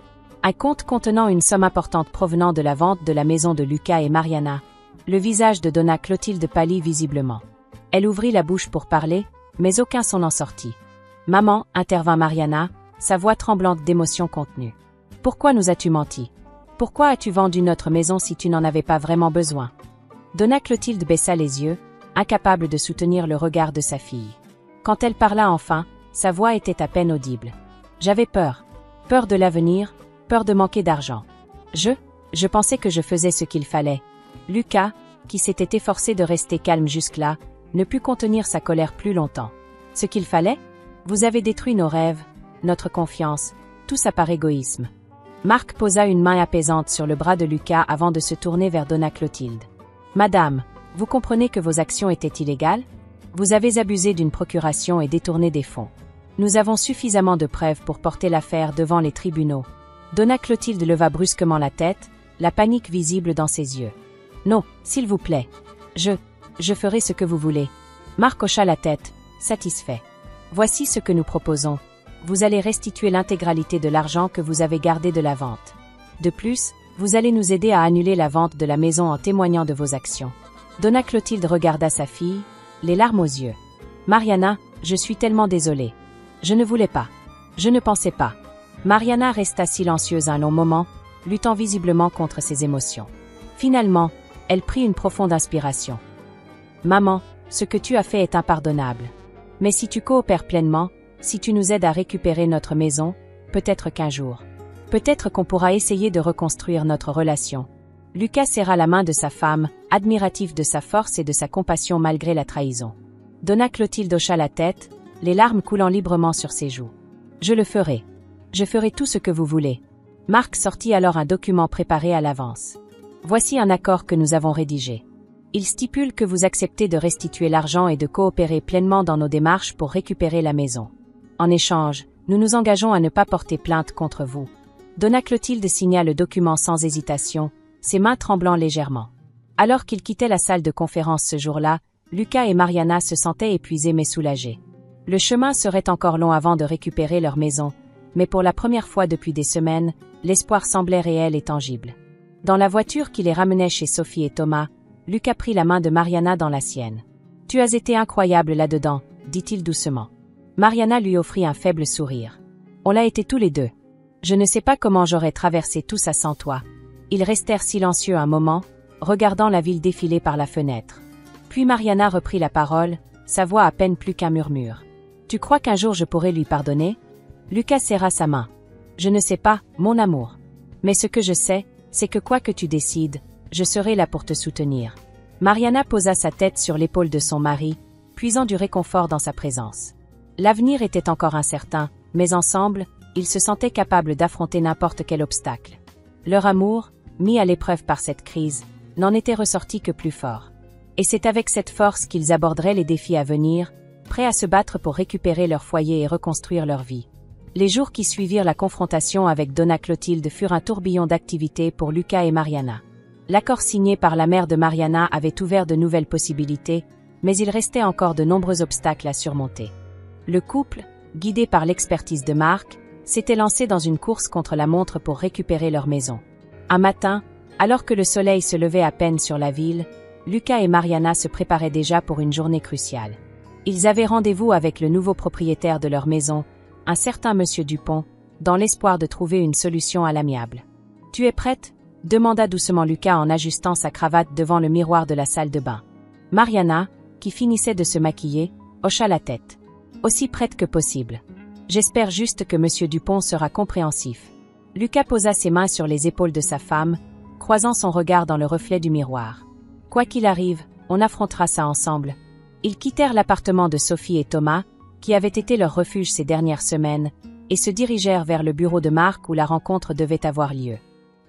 Un compte contenant une somme importante provenant de la vente de la maison de Lucas et Mariana. » Le visage de Donna Clotilde pâlit visiblement. Elle ouvrit la bouche pour parler, mais aucun son n'en sortit. « Maman » intervint Mariana, sa voix tremblante d'émotion contenue. « Pourquoi nous as-tu menti? Pourquoi as-tu vendu notre maison si tu n'en avais pas vraiment besoin ?» Donna Clotilde baissa les yeux, incapable de soutenir le regard de sa fille. Quand elle parla enfin, sa voix était à peine audible. « J'avais peur. Peur de l'avenir, peur de manquer d'argent. Je pensais que je faisais ce qu'il fallait. » Lucas, qui s'était efforcé de rester calme jusque-là, ne put contenir sa colère plus longtemps. « Ce qu'il fallait? Vous avez détruit nos rêves, notre confiance, tout ça par égoïsme. » Marc posa une main apaisante sur le bras de Lucas avant de se tourner vers Donna Clotilde. « Madame, vous comprenez que vos actions étaient illégales? Vous avez abusé d'une procuration et détourné des fonds. Nous avons suffisamment de preuves pour porter l'affaire devant les tribunaux. » Donna Clotilde leva brusquement la tête, la panique visible dans ses yeux. « Non, s'il vous plaît. Je ferai ce que vous voulez. » Marc hocha la tête, satisfait. « Voici ce que nous proposons. Vous allez restituer l'intégralité de l'argent que vous avez gardé de la vente. De plus, vous allez nous aider à annuler la vente de la maison en témoignant de vos actions. » Donna Clotilde regarda sa fille, les larmes aux yeux. « Mariana, je suis tellement désolée. Je ne voulais pas. Je ne pensais pas. » Mariana resta silencieuse un long moment, luttant visiblement contre ses émotions. Finalement, elle prit une profonde inspiration. « Maman, ce que tu as fait est impardonnable. Mais si tu coopères pleinement, si tu nous aides à récupérer notre maison, peut-être qu'un jour, peut-être qu'on pourra essayer de reconstruire notre relation. » Lucas serra la main de sa femme, admiratif de sa force et de sa compassion malgré la trahison. Donna Clotilde hocha la tête, les larmes coulant librement sur ses joues. « Je le ferai. Je ferai tout ce que vous voulez. » Marc sortit alors un document préparé à l'avance. « Voici un accord que nous avons rédigé. Il stipule que vous acceptez de restituer l'argent et de coopérer pleinement dans nos démarches pour récupérer la maison. En échange, nous nous engageons à ne pas porter plainte contre vous. » Donna Clotilde signa le document sans hésitation, ses mains tremblant légèrement. Alors qu'ils quittaient la salle de conférence ce jour-là, Lucas et Mariana se sentaient épuisés mais soulagés. Le chemin serait encore long avant de récupérer leur maison, mais pour la première fois depuis des semaines, l'espoir semblait réel et tangible. Dans la voiture qui les ramenait chez Sophie et Thomas, Lucas prit la main de Mariana dans la sienne. « Tu as été incroyable là-dedans, » dit-il doucement. Mariana lui offrit un faible sourire. « On l'a été tous les deux. Je ne sais pas comment j'aurais traversé tout ça sans toi. » Ils restèrent silencieux un moment, regardant la ville défiler par la fenêtre. Puis Mariana reprit la parole, sa voix à peine plus qu'un murmure. « Tu crois qu'un jour je pourrai lui pardonner ?» Lucas serra sa main. « Je ne sais pas, mon amour. Mais ce que je sais, c'est que quoi que tu décides, je serai là pour te soutenir. » Mariana posa sa tête sur l'épaule de son mari, puisant du réconfort dans sa présence. L'avenir était encore incertain, mais ensemble, ils se sentaient capables d'affronter n'importe quel obstacle. Leur amour, mis à l'épreuve par cette crise, n'en était ressorti que plus fort. Et c'est avec cette force qu'ils aborderaient les défis à venir, prêts à se battre pour récupérer leur foyer et reconstruire leur vie. Les jours qui suivirent la confrontation avec Donna Clotilde furent un tourbillon d'activités pour Lucas et Mariana. L'accord signé par la mère de Mariana avait ouvert de nouvelles possibilités, mais il restait encore de nombreux obstacles à surmonter. Le couple, guidé par l'expertise de Marc, s'était lancé dans une course contre la montre pour récupérer leur maison. Un matin, alors que le soleil se levait à peine sur la ville, Lucas et Mariana se préparaient déjà pour une journée cruciale. Ils avaient rendez-vous avec le nouveau propriétaire de leur maison, un certain monsieur Dupont, dans l'espoir de trouver une solution à l'amiable. « Tu es prête ?» demanda doucement Lucas en ajustant sa cravate devant le miroir de la salle de bain. Mariana, qui finissait de se maquiller, hocha la tête. « Aussi prête que possible. J'espère juste que monsieur Dupont sera compréhensif. » Lucas posa ses mains sur les épaules de sa femme, croisant son regard dans le reflet du miroir. « Quoi qu'il arrive, on affrontera ça ensemble. » Ils quittèrent l'appartement de Sophie et Thomas, qui avait été leur refuge ces dernières semaines, et se dirigèrent vers le bureau de Marc où la rencontre devait avoir lieu.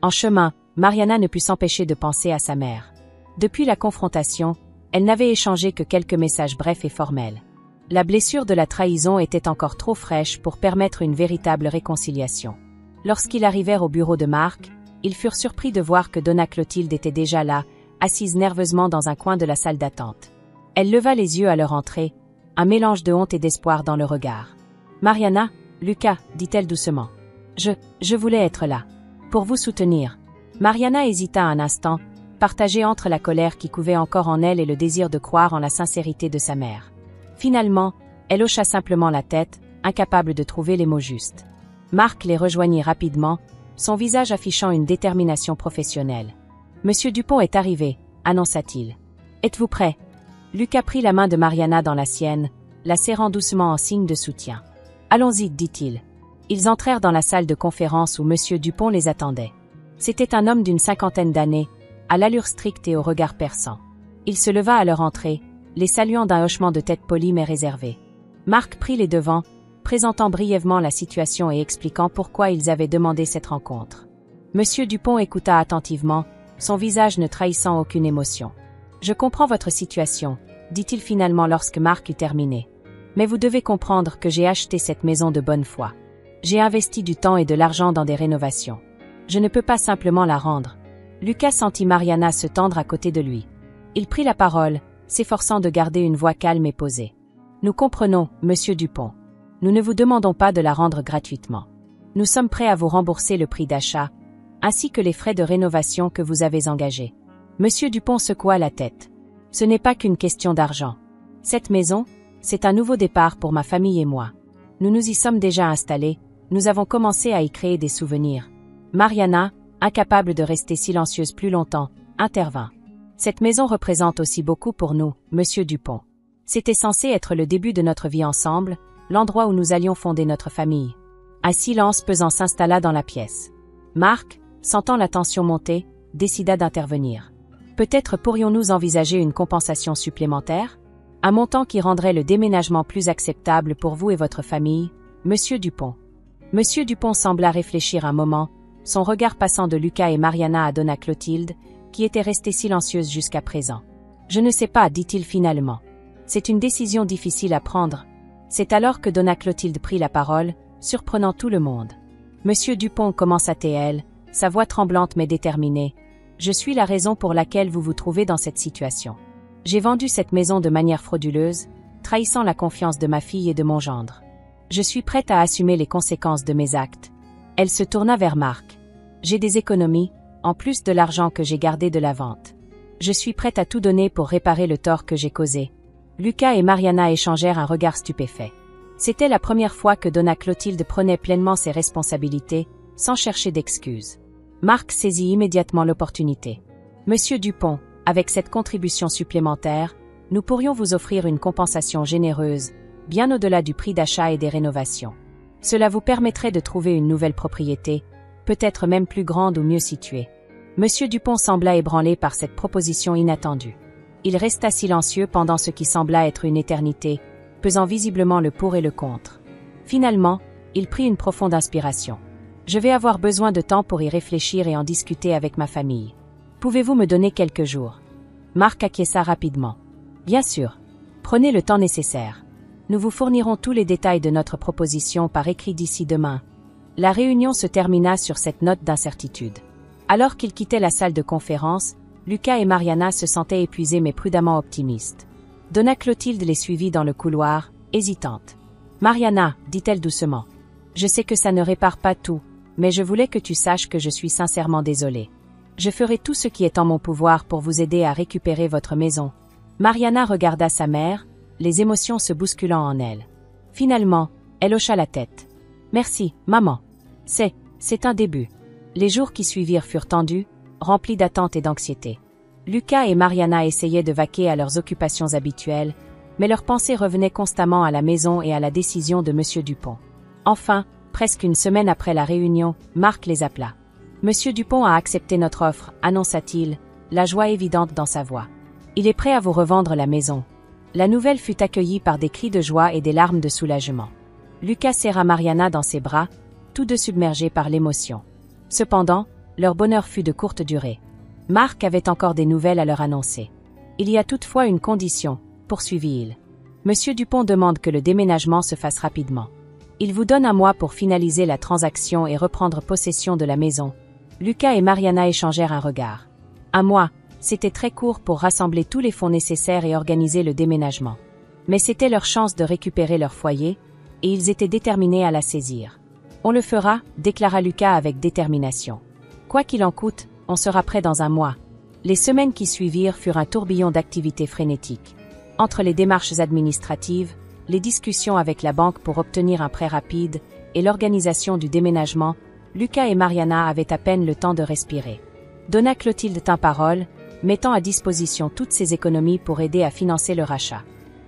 En chemin, Mariana ne put s'empêcher de penser à sa mère. Depuis la confrontation, elle n'avait échangé que quelques messages brefs et formels. La blessure de la trahison était encore trop fraîche pour permettre une véritable réconciliation. Lorsqu'ils arrivèrent au bureau de Marc, ils furent surpris de voir que Donna Clotilde était déjà là, assise nerveusement dans un coin de la salle d'attente. Elle leva les yeux à leur entrée, un mélange de honte et d'espoir dans le regard. « Mariana, Lucas, dit-elle doucement. Je voulais être là. Pour vous soutenir. » Mariana hésita un instant, partagée entre la colère qui couvait encore en elle et le désir de croire en la sincérité de sa mère. Finalement, elle hocha simplement la tête, incapable de trouver les mots justes. Marc les rejoignit rapidement, son visage affichant une détermination professionnelle. « Monsieur Dupont est arrivé, » annonça-t-il. « Êtes-vous prêt ?» Lucas prit la main de Mariana dans la sienne, la serrant doucement en signe de soutien. « Allons-y, dit-il. » Ils entrèrent dans la salle de conférence où monsieur Dupont les attendait. C'était un homme d'une cinquantaine d'années, à l'allure stricte et au regard perçant. Il se leva à leur entrée, les saluant d'un hochement de tête poli mais réservé. Marc prit les devants, présentant brièvement la situation et expliquant pourquoi ils avaient demandé cette rencontre. Monsieur Dupont écouta attentivement, son visage ne trahissant aucune émotion. « Je comprends votre situation, » dit-il finalement lorsque Marc eut terminé. « Mais vous devez comprendre que j'ai acheté cette maison de bonne foi. J'ai investi du temps et de l'argent dans des rénovations. Je ne peux pas simplement la rendre. » Lucas sentit Mariana se tendre à côté de lui. Il prit la parole, s'efforçant de garder une voix calme et posée. « Nous comprenons, monsieur Dupont. Nous ne vous demandons pas de la rendre gratuitement. Nous sommes prêts à vous rembourser le prix d'achat, ainsi que les frais de rénovation que vous avez engagés. » Monsieur Dupont secoua la tête. « Ce n'est pas qu'une question d'argent. Cette maison, c'est un nouveau départ pour ma famille et moi. Nous nous y sommes déjà installés, nous avons commencé à y créer des souvenirs. » Mariana, incapable de rester silencieuse plus longtemps, intervint. « Cette maison représente aussi beaucoup pour nous, monsieur Dupont. C'était censé être le début de notre vie ensemble, l'endroit où nous allions fonder notre famille. » Un silence pesant s'installa dans la pièce. Marc, sentant la tension monter, décida d'intervenir. « Peut-être pourrions-nous envisager une compensation supplémentaire? Un montant qui rendrait le déménagement plus acceptable pour vous et votre famille, monsieur Dupont. » Monsieur Dupont sembla réfléchir un moment, son regard passant de Lucas et Mariana à Donna Clotilde, qui était restée silencieuse jusqu'à présent. « Je ne sais pas, dit-il finalement. C'est une décision difficile à prendre. » C'est alors que Donna Clotilde prit la parole, surprenant tout le monde. Monsieur Dupont commença-t-elle, sa voix tremblante mais déterminée. « Je suis la raison pour laquelle vous vous trouvez dans cette situation. J'ai vendu cette maison de manière frauduleuse, trahissant la confiance de ma fille et de mon gendre. Je suis prête à assumer les conséquences de mes actes. » Elle se tourna vers Marc. « J'ai des économies, en plus de l'argent que j'ai gardé de la vente. Je suis prête à tout donner pour réparer le tort que j'ai causé. » Lucas et Mariana échangèrent un regard stupéfait. C'était la première fois que Donna Clotilde prenait pleinement ses responsabilités, sans chercher d'excuses. Marc saisit immédiatement l'opportunité. « Monsieur Dupont, avec cette contribution supplémentaire, nous pourrions vous offrir une compensation généreuse, bien au-delà du prix d'achat et des rénovations. Cela vous permettrait de trouver une nouvelle propriété, peut-être même plus grande ou mieux située. » Monsieur Dupont sembla ébranlé par cette proposition inattendue. Il resta silencieux pendant ce qui sembla être une éternité, pesant visiblement le pour et le contre. Finalement, il prit une profonde inspiration. « Je vais avoir besoin de temps pour y réfléchir et en discuter avec ma famille. Pouvez-vous me donner quelques jours ? » Marc acquiesça rapidement. Bien sûr. Prenez le temps nécessaire. Nous vous fournirons tous les détails de notre proposition par écrit d'ici demain. La réunion se termina sur cette note d'incertitude. Alors qu'ils quittaient la salle de conférence, Lucas et Mariana se sentaient épuisés mais prudemment optimistes. Donna Clotilde les suivit dans le couloir, hésitante. « Mariana, dit-elle doucement. Je sais que ça ne répare pas tout, mais je voulais que tu saches que je suis sincèrement désolée. Je ferai tout ce qui est en mon pouvoir pour vous aider à récupérer votre maison. » Mariana regarda sa mère, les émotions se bousculant en elle. Finalement, elle hocha la tête. « Merci, maman. C'est un début. » Les jours qui suivirent furent tendus, remplis d'attente et d'anxiété. Lucas et Mariana essayaient de vaquer à leurs occupations habituelles, mais leurs pensées revenaient constamment à la maison et à la décision de M. Dupont. Enfin, presque une semaine après la réunion, Marc les appela. « Monsieur Dupont a accepté notre offre, annonça-t-il, la joie évidente dans sa voix. Il est prêt à vous revendre la maison. » La nouvelle fut accueillie par des cris de joie et des larmes de soulagement. Lucas serra Mariana dans ses bras, tous deux submergés par l'émotion. Cependant, leur bonheur fut de courte durée. Marc avait encore des nouvelles à leur annoncer. « Il y a toutefois une condition, » poursuivit-il. « Monsieur Dupont demande que le déménagement se fasse rapidement. Il vous donne un mois pour finaliser la transaction et reprendre possession de la maison. » Lucas et Mariana échangèrent un regard. Un mois, c'était très court pour rassembler tous les fonds nécessaires et organiser le déménagement. Mais c'était leur chance de récupérer leur foyer, et ils étaient déterminés à la saisir. « On le fera, » déclara Lucas avec détermination. « Quoi qu'il en coûte, on sera prêt dans un mois. » Les semaines qui suivirent furent un tourbillon d'activités frénétiques. Entre les démarches administratives, les discussions avec la banque pour obtenir un prêt rapide et l'organisation du déménagement, Lucas et Mariana avaient à peine le temps de respirer. Donna Clotilde tint parole, mettant à disposition toutes ses économies pour aider à financer le rachat.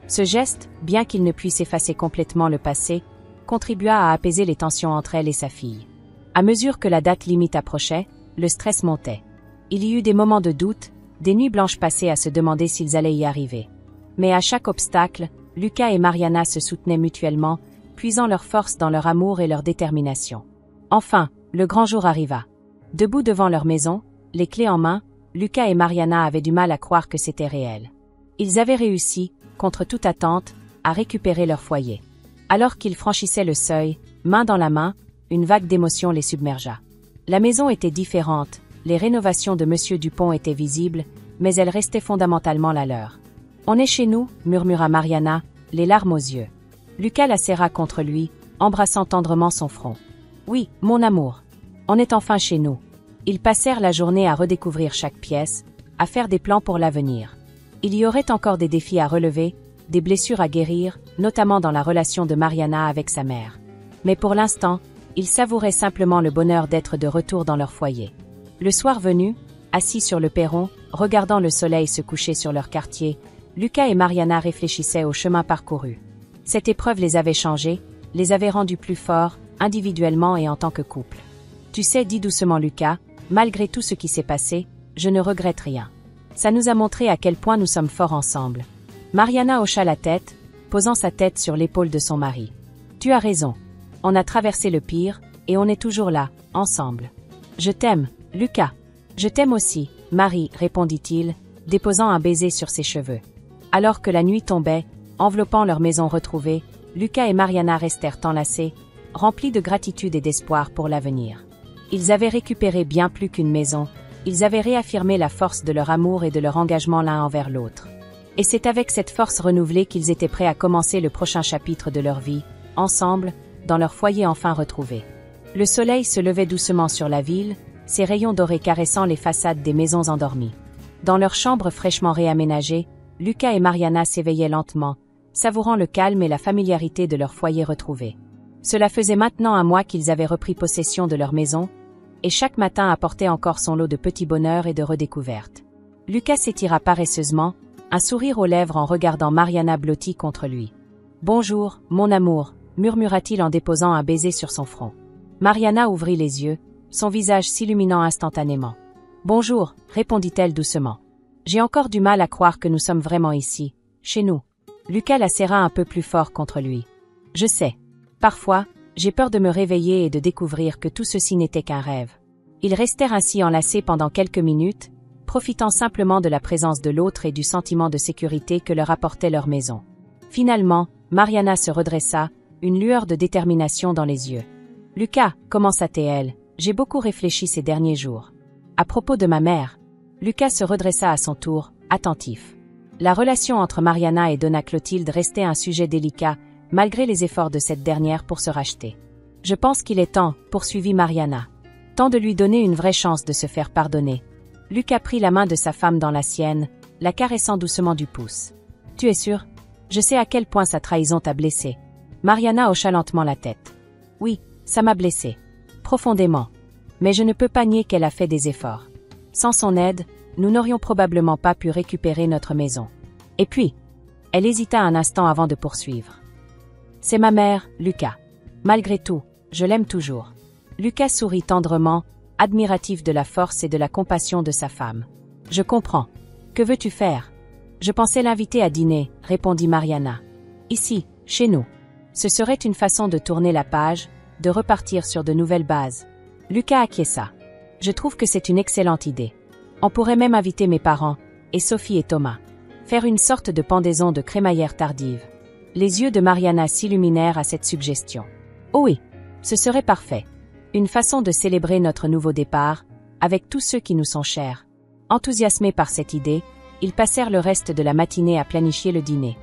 Ce geste, bien qu'il ne puisse effacer complètement le passé, contribua à apaiser les tensions entre elle et sa fille. À mesure que la date limite approchait, le stress montait. Il y eut des moments de doute, des nuits blanches passées à se demander s'ils allaient y arriver. Mais à chaque obstacle, Lucas et Mariana se soutenaient mutuellement, puisant leur force dans leur amour et leur détermination. Enfin, le grand jour arriva. Debout devant leur maison, les clés en main, Lucas et Mariana avaient du mal à croire que c'était réel. Ils avaient réussi, contre toute attente, à récupérer leur foyer. Alors qu'ils franchissaient le seuil, main dans la main, une vague d'émotion les submergea. La maison était différente, les rénovations de M. Dupont étaient visibles, mais elles restaient fondamentalement la leur. « On est chez nous » murmura Mariana, les larmes aux yeux. Lucas la serra contre lui, embrassant tendrement son front. « Oui, mon amour. On est enfin chez nous. » Ils passèrent la journée à redécouvrir chaque pièce, à faire des plans pour l'avenir. Il y aurait encore des défis à relever, des blessures à guérir, notamment dans la relation de Mariana avec sa mère. Mais pour l'instant, ils savouraient simplement le bonheur d'être de retour dans leur foyer. Le soir venu, assis sur le perron, regardant le soleil se coucher sur leur quartier, Lucas et Mariana réfléchissaient au chemin parcouru. Cette épreuve les avait changés, les avait rendus plus forts, individuellement et en tant que couple. « Tu sais, dit doucement Lucas, malgré tout ce qui s'est passé, je ne regrette rien. Ça nous a montré à quel point nous sommes forts ensemble. » Mariana hocha la tête, posant sa tête sur l'épaule de son mari. « Tu as raison. On a traversé le pire, et on est toujours là, ensemble. Je t'aime, Lucas. Je t'aime aussi, Marie, répondit-il, déposant un baiser sur ses cheveux. Alors que la nuit tombait, enveloppant leur maison retrouvée, Lucas et Mariana restèrent enlacés, remplis de gratitude et d'espoir pour l'avenir. Ils avaient récupéré bien plus qu'une maison, ils avaient réaffirmé la force de leur amour et de leur engagement l'un envers l'autre. Et c'est avec cette force renouvelée qu'ils étaient prêts à commencer le prochain chapitre de leur vie, ensemble, dans leur foyer enfin retrouvé. Le soleil se levait doucement sur la ville, ses rayons dorés caressant les façades des maisons endormies. Dans leur chambre fraîchement réaménagée, Lucas et Mariana s'éveillaient lentement, savourant le calme et la familiarité de leur foyer retrouvé. Cela faisait maintenant un mois qu'ils avaient repris possession de leur maison, et chaque matin apportait encore son lot de petits bonheurs et de redécouvertes. Lucas s'étira paresseusement, un sourire aux lèvres en regardant Mariana blottie contre lui. « Bonjour, mon amour » murmura-t-il en déposant un baiser sur son front. Mariana ouvrit les yeux, son visage s'illuminant instantanément. « Bonjour » répondit-elle doucement. « J'ai encore du mal à croire que nous sommes vraiment ici, chez nous. » Lucas la serra un peu plus fort contre lui. « Je sais. Parfois, j'ai peur de me réveiller et de découvrir que tout ceci n'était qu'un rêve. » Ils restèrent ainsi enlacés pendant quelques minutes, profitant simplement de la présence de l'autre et du sentiment de sécurité que leur apportait leur maison. Finalement, Mariana se redressa, une lueur de détermination dans les yeux. « Lucas, commença-t-elle, j'ai beaucoup réfléchi ces derniers jours. À propos de ma mère. » Lucas se redressa à son tour, attentif. La relation entre Mariana et Donna Clotilde restait un sujet délicat, malgré les efforts de cette dernière pour se racheter. « Je pense qu'il est temps, poursuivit Mariana. Temps de lui donner une vraie chance de se faire pardonner. » Lucas prit la main de sa femme dans la sienne, la caressant doucement du pouce. « Tu es sûre? Je sais à quel point sa trahison t'a blessée. » Mariana hocha lentement la tête. « Oui, ça m'a blessée. Profondément. Mais je ne peux pas nier qu'elle a fait des efforts. Sans son aide, nous n'aurions probablement pas pu récupérer notre maison. Et puis, elle hésita un instant avant de poursuivre. C'est ma mère, Lucas. Malgré tout, je l'aime toujours. » Lucas sourit tendrement, admiratif de la force et de la compassion de sa femme. « Je comprends. Que veux-tu faire? » « Je pensais l'inviter à dîner, répondit Mariana. « Ici, chez nous. Ce serait une façon de tourner la page, de repartir sur de nouvelles bases. » Lucas acquiesça. « Je trouve que c'est une excellente idée. On pourrait même inviter mes parents, et Sophie et Thomas. Faire une sorte de pendaison de crémaillère tardive. » Les yeux de Mariana s'illuminèrent à cette suggestion. « Oh oui, ce serait parfait. Une façon de célébrer notre nouveau départ, avec tous ceux qui nous sont chers. » Enthousiasmés par cette idée, ils passèrent le reste de la matinée à planifier le dîner.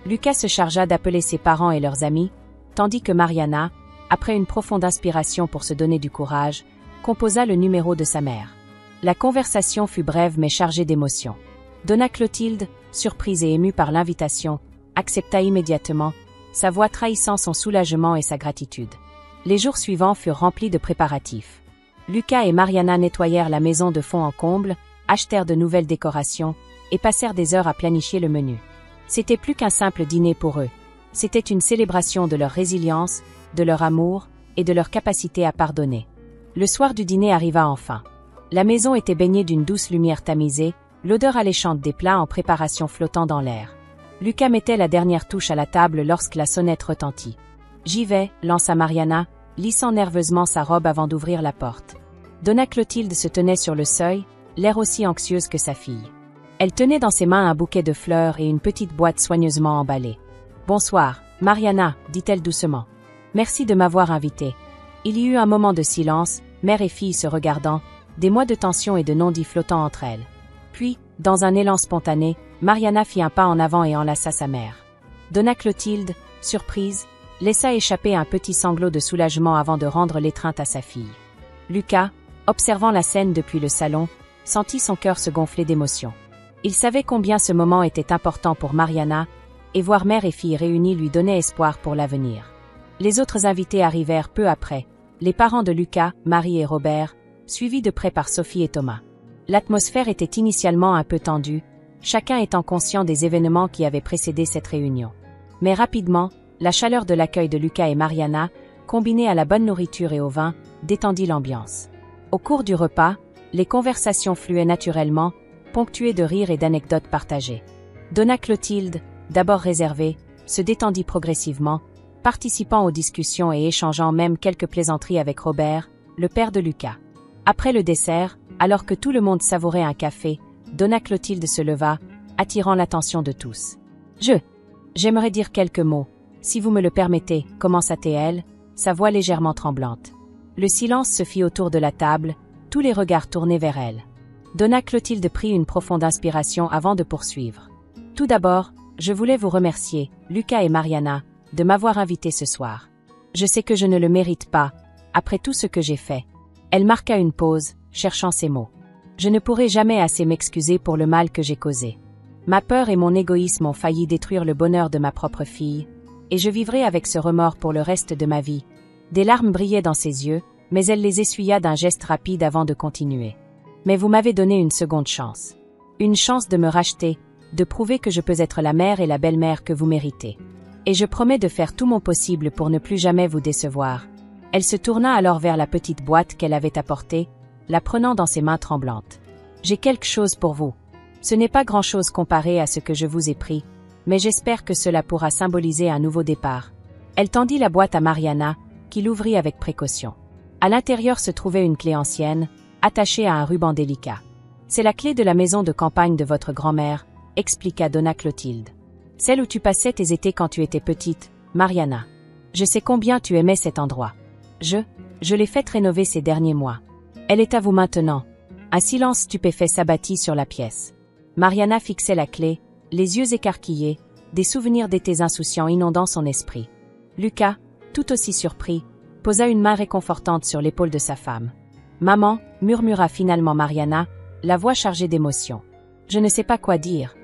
Lucas se chargea d'appeler ses parents et leurs amis, tandis que Mariana, après une profonde inspiration pour se donner du courage, composa le numéro de sa mère. La conversation fut brève mais chargée d'émotions. Donna Clotilde, surprise et émue par l'invitation, accepta immédiatement, sa voix trahissant son soulagement et sa gratitude. Les jours suivants furent remplis de préparatifs. Lucas et Mariana nettoyèrent la maison de fond en comble, achetèrent de nouvelles décorations, et passèrent des heures à planifier le menu. C'était plus qu'un simple dîner pour eux. C'était une célébration de leur résilience, de leur amour et de leur capacité à pardonner. Le soir du dîner arriva enfin. La maison était baignée d'une douce lumière tamisée, l'odeur alléchante des plats en préparation flottant dans l'air. Lucas mettait la dernière touche à la table lorsque la sonnette retentit. « J'y vais », lança Mariana, lissant nerveusement sa robe avant d'ouvrir la porte. Donna Clotilde se tenait sur le seuil, l'air aussi anxieuse que sa fille. Elle tenait dans ses mains un bouquet de fleurs et une petite boîte soigneusement emballée. « Bonsoir, Mariana, dit-elle doucement. Merci de m'avoir invitée. » Il y eut un moment de silence, mère et fille se regardant, des mois de tension et de non-dits flottant entre elles. Puis, dans un élan spontané, Mariana fit un pas en avant et enlaça sa mère. Donna Clotilde, surprise, laissa échapper un petit sanglot de soulagement avant de rendre l'étreinte à sa fille. Lucas, observant la scène depuis le salon, sentit son cœur se gonfler d'émotion. Il savait combien ce moment était important pour Mariana, et voir mère et fille réunies lui donnait espoir pour l'avenir. Les autres invités arrivèrent peu après, les parents de Lucas, Marie et Robert, suivis de près par Sophie et Thomas. L'atmosphère était initialement un peu tendue, chacun étant conscient des événements qui avaient précédé cette réunion. Mais rapidement, la chaleur de l'accueil de Lucas et Mariana, combinée à la bonne nourriture et au vin, détendit l'ambiance. Au cours du repas, les conversations fluaient naturellement, ponctuées de rires et d'anecdotes partagées. Donna Clotilde, d'abord réservée, se détendit progressivement, participant aux discussions et échangeant même quelques plaisanteries avec Robert, le père de Lucas. Après le dessert, alors que tout le monde savourait un café, Donna Clotilde se leva, attirant l'attention de tous. « J'aimerais dire quelques mots, si vous me le permettez, » commença-t-elle, sa voix légèrement tremblante. Le silence se fit autour de la table, tous les regards tournés vers elle. Donna Clotilde prit une profonde inspiration avant de poursuivre. « Tout d'abord, je voulais vous remercier, Lucas et Mariana, de m'avoir invité ce soir. Je sais que je ne le mérite pas, après tout ce que j'ai fait. » Elle marqua une pause, cherchant ses mots. « Je ne pourrai jamais assez m'excuser pour le mal que j'ai causé. Ma peur et mon égoïsme ont failli détruire le bonheur de ma propre fille, et je vivrai avec ce remords pour le reste de ma vie. » Des larmes brillaient dans ses yeux, mais elle les essuya d'un geste rapide avant de continuer. « Mais vous m'avez donné une seconde chance. Une chance de me racheter, de prouver que je peux être la mère et la belle-mère que vous méritez. Et je promets de faire tout mon possible pour ne plus jamais vous décevoir. » Elle se tourna alors vers la petite boîte qu'elle avait apportée, la prenant dans ses mains tremblantes. « J'ai quelque chose pour vous. Ce n'est pas grand-chose comparé à ce que je vous ai pris, mais j'espère que cela pourra symboliser un nouveau départ. » Elle tendit la boîte à Mariana, qui l'ouvrit avec précaution. À l'intérieur se trouvait une clé ancienne, attachée à un ruban délicat. C'est la clé de la maison de campagne de votre grand-mère, expliqua Donna Clotilde. Celle où tu passais tes étés quand tu étais petite, Mariana. Je sais combien tu aimais cet endroit. Je l'ai faite rénover ces derniers mois. Elle est à vous maintenant. Un silence stupéfait s'abattit sur la pièce. Mariana fixait la clé, les yeux écarquillés, des souvenirs d'étés insouciants inondant son esprit. Lucas, tout aussi surpris, posa une main réconfortante sur l'épaule de sa femme. « Maman » murmura finalement Mariana, la voix chargée d'émotion. « Je ne sais pas quoi dire. »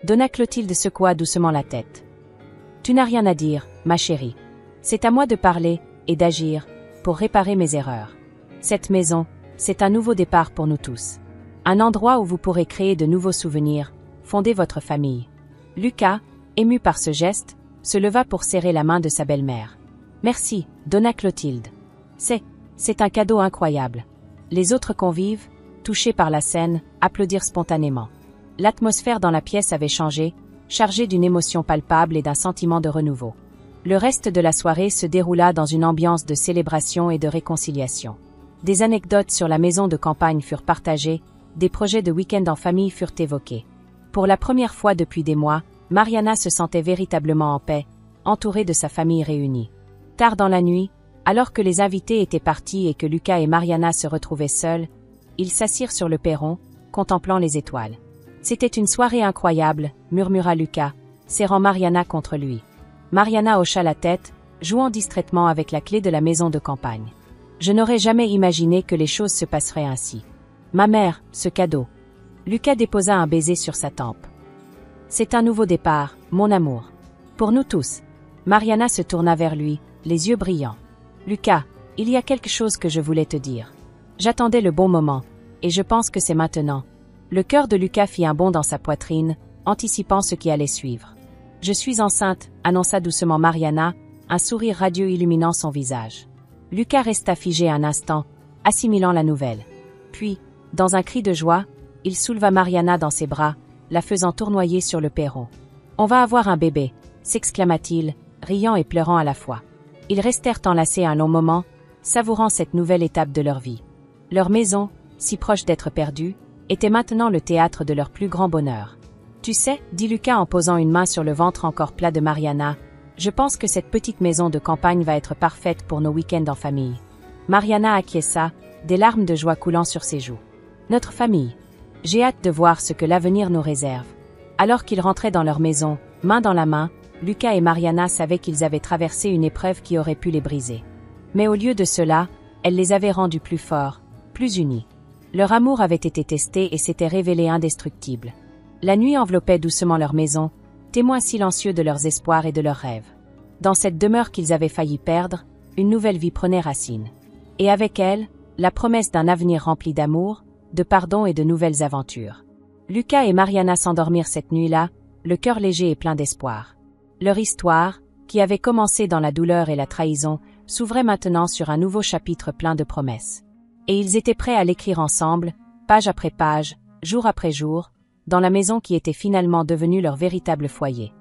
Donna Clotilde secoua doucement la tête. « Tu n'as rien à dire, ma chérie. C'est à moi de parler et d'agir pour réparer mes erreurs. Cette maison, c'est un nouveau départ pour nous tous. Un endroit où vous pourrez créer de nouveaux souvenirs, fonder votre famille. » Lucas, ému par ce geste, se leva pour serrer la main de sa belle-mère. « Merci, Donna Clotilde. C'est un cadeau incroyable. » Les autres convives, touchés par la scène, applaudirent spontanément. L'atmosphère dans la pièce avait changé, chargée d'une émotion palpable et d'un sentiment de renouveau. Le reste de la soirée se déroula dans une ambiance de célébration et de réconciliation. Des anecdotes sur la maison de campagne furent partagées, des projets de week-end en famille furent évoqués. Pour la première fois depuis des mois, Mariana se sentait véritablement en paix, entourée de sa famille réunie. Tard dans la nuit, alors que les invités étaient partis et que Lucas et Mariana se retrouvaient seuls, ils s'assirent sur le perron, contemplant les étoiles. « C'était une soirée incroyable », murmura Lucas, serrant Mariana contre lui. Mariana hocha la tête, jouant distraitement avec la clé de la maison de campagne. « Je n'aurais jamais imaginé que les choses se passeraient ainsi. Ma mère, ce cadeau. » Lucas déposa un baiser sur sa tempe. « C'est un nouveau départ, mon amour. Pour nous tous. » Mariana se tourna vers lui, les yeux brillants. « Lucas, il y a quelque chose que je voulais te dire. J'attendais le bon moment, et je pense que c'est maintenant. » Le cœur de Lucas fit un bond dans sa poitrine, anticipant ce qui allait suivre. « Je suis enceinte », annonça doucement Mariana, un sourire radieux illuminant son visage. Lucas resta figé un instant, assimilant la nouvelle. Puis, dans un cri de joie, il souleva Mariana dans ses bras, la faisant tournoyer sur le perron. « On va avoir un bébé », s'exclama-t-il, riant et pleurant à la fois. Ils restèrent enlacés un long moment, savourant cette nouvelle étape de leur vie. Leur maison, si proche d'être perdue, était maintenant le théâtre de leur plus grand bonheur. « Tu sais, » dit Lucas en posant une main sur le ventre encore plat de Mariana, « je pense que cette petite maison de campagne va être parfaite pour nos week-ends en famille. » Mariana acquiesça, des larmes de joie coulant sur ses joues. « Notre famille. J'ai hâte de voir ce que l'avenir nous réserve. » Alors qu'ils rentraient dans leur maison, main dans la main, Lucas et Mariana savaient qu'ils avaient traversé une épreuve qui aurait pu les briser. Mais au lieu de cela, elle les avait rendus plus forts, plus unis. Leur amour avait été testé et s'était révélé indestructible. La nuit enveloppait doucement leur maison, témoin silencieux de leurs espoirs et de leurs rêves. Dans cette demeure qu'ils avaient failli perdre, une nouvelle vie prenait racine. Et avec elle, la promesse d'un avenir rempli d'amour, de pardon et de nouvelles aventures. Lucas et Mariana s'endormirent cette nuit-là, le cœur léger et plein d'espoir. Leur histoire, qui avait commencé dans la douleur et la trahison, s'ouvrait maintenant sur un nouveau chapitre plein de promesses. Et ils étaient prêts à l'écrire ensemble, page après page, jour après jour, dans la maison qui était finalement devenue leur véritable foyer.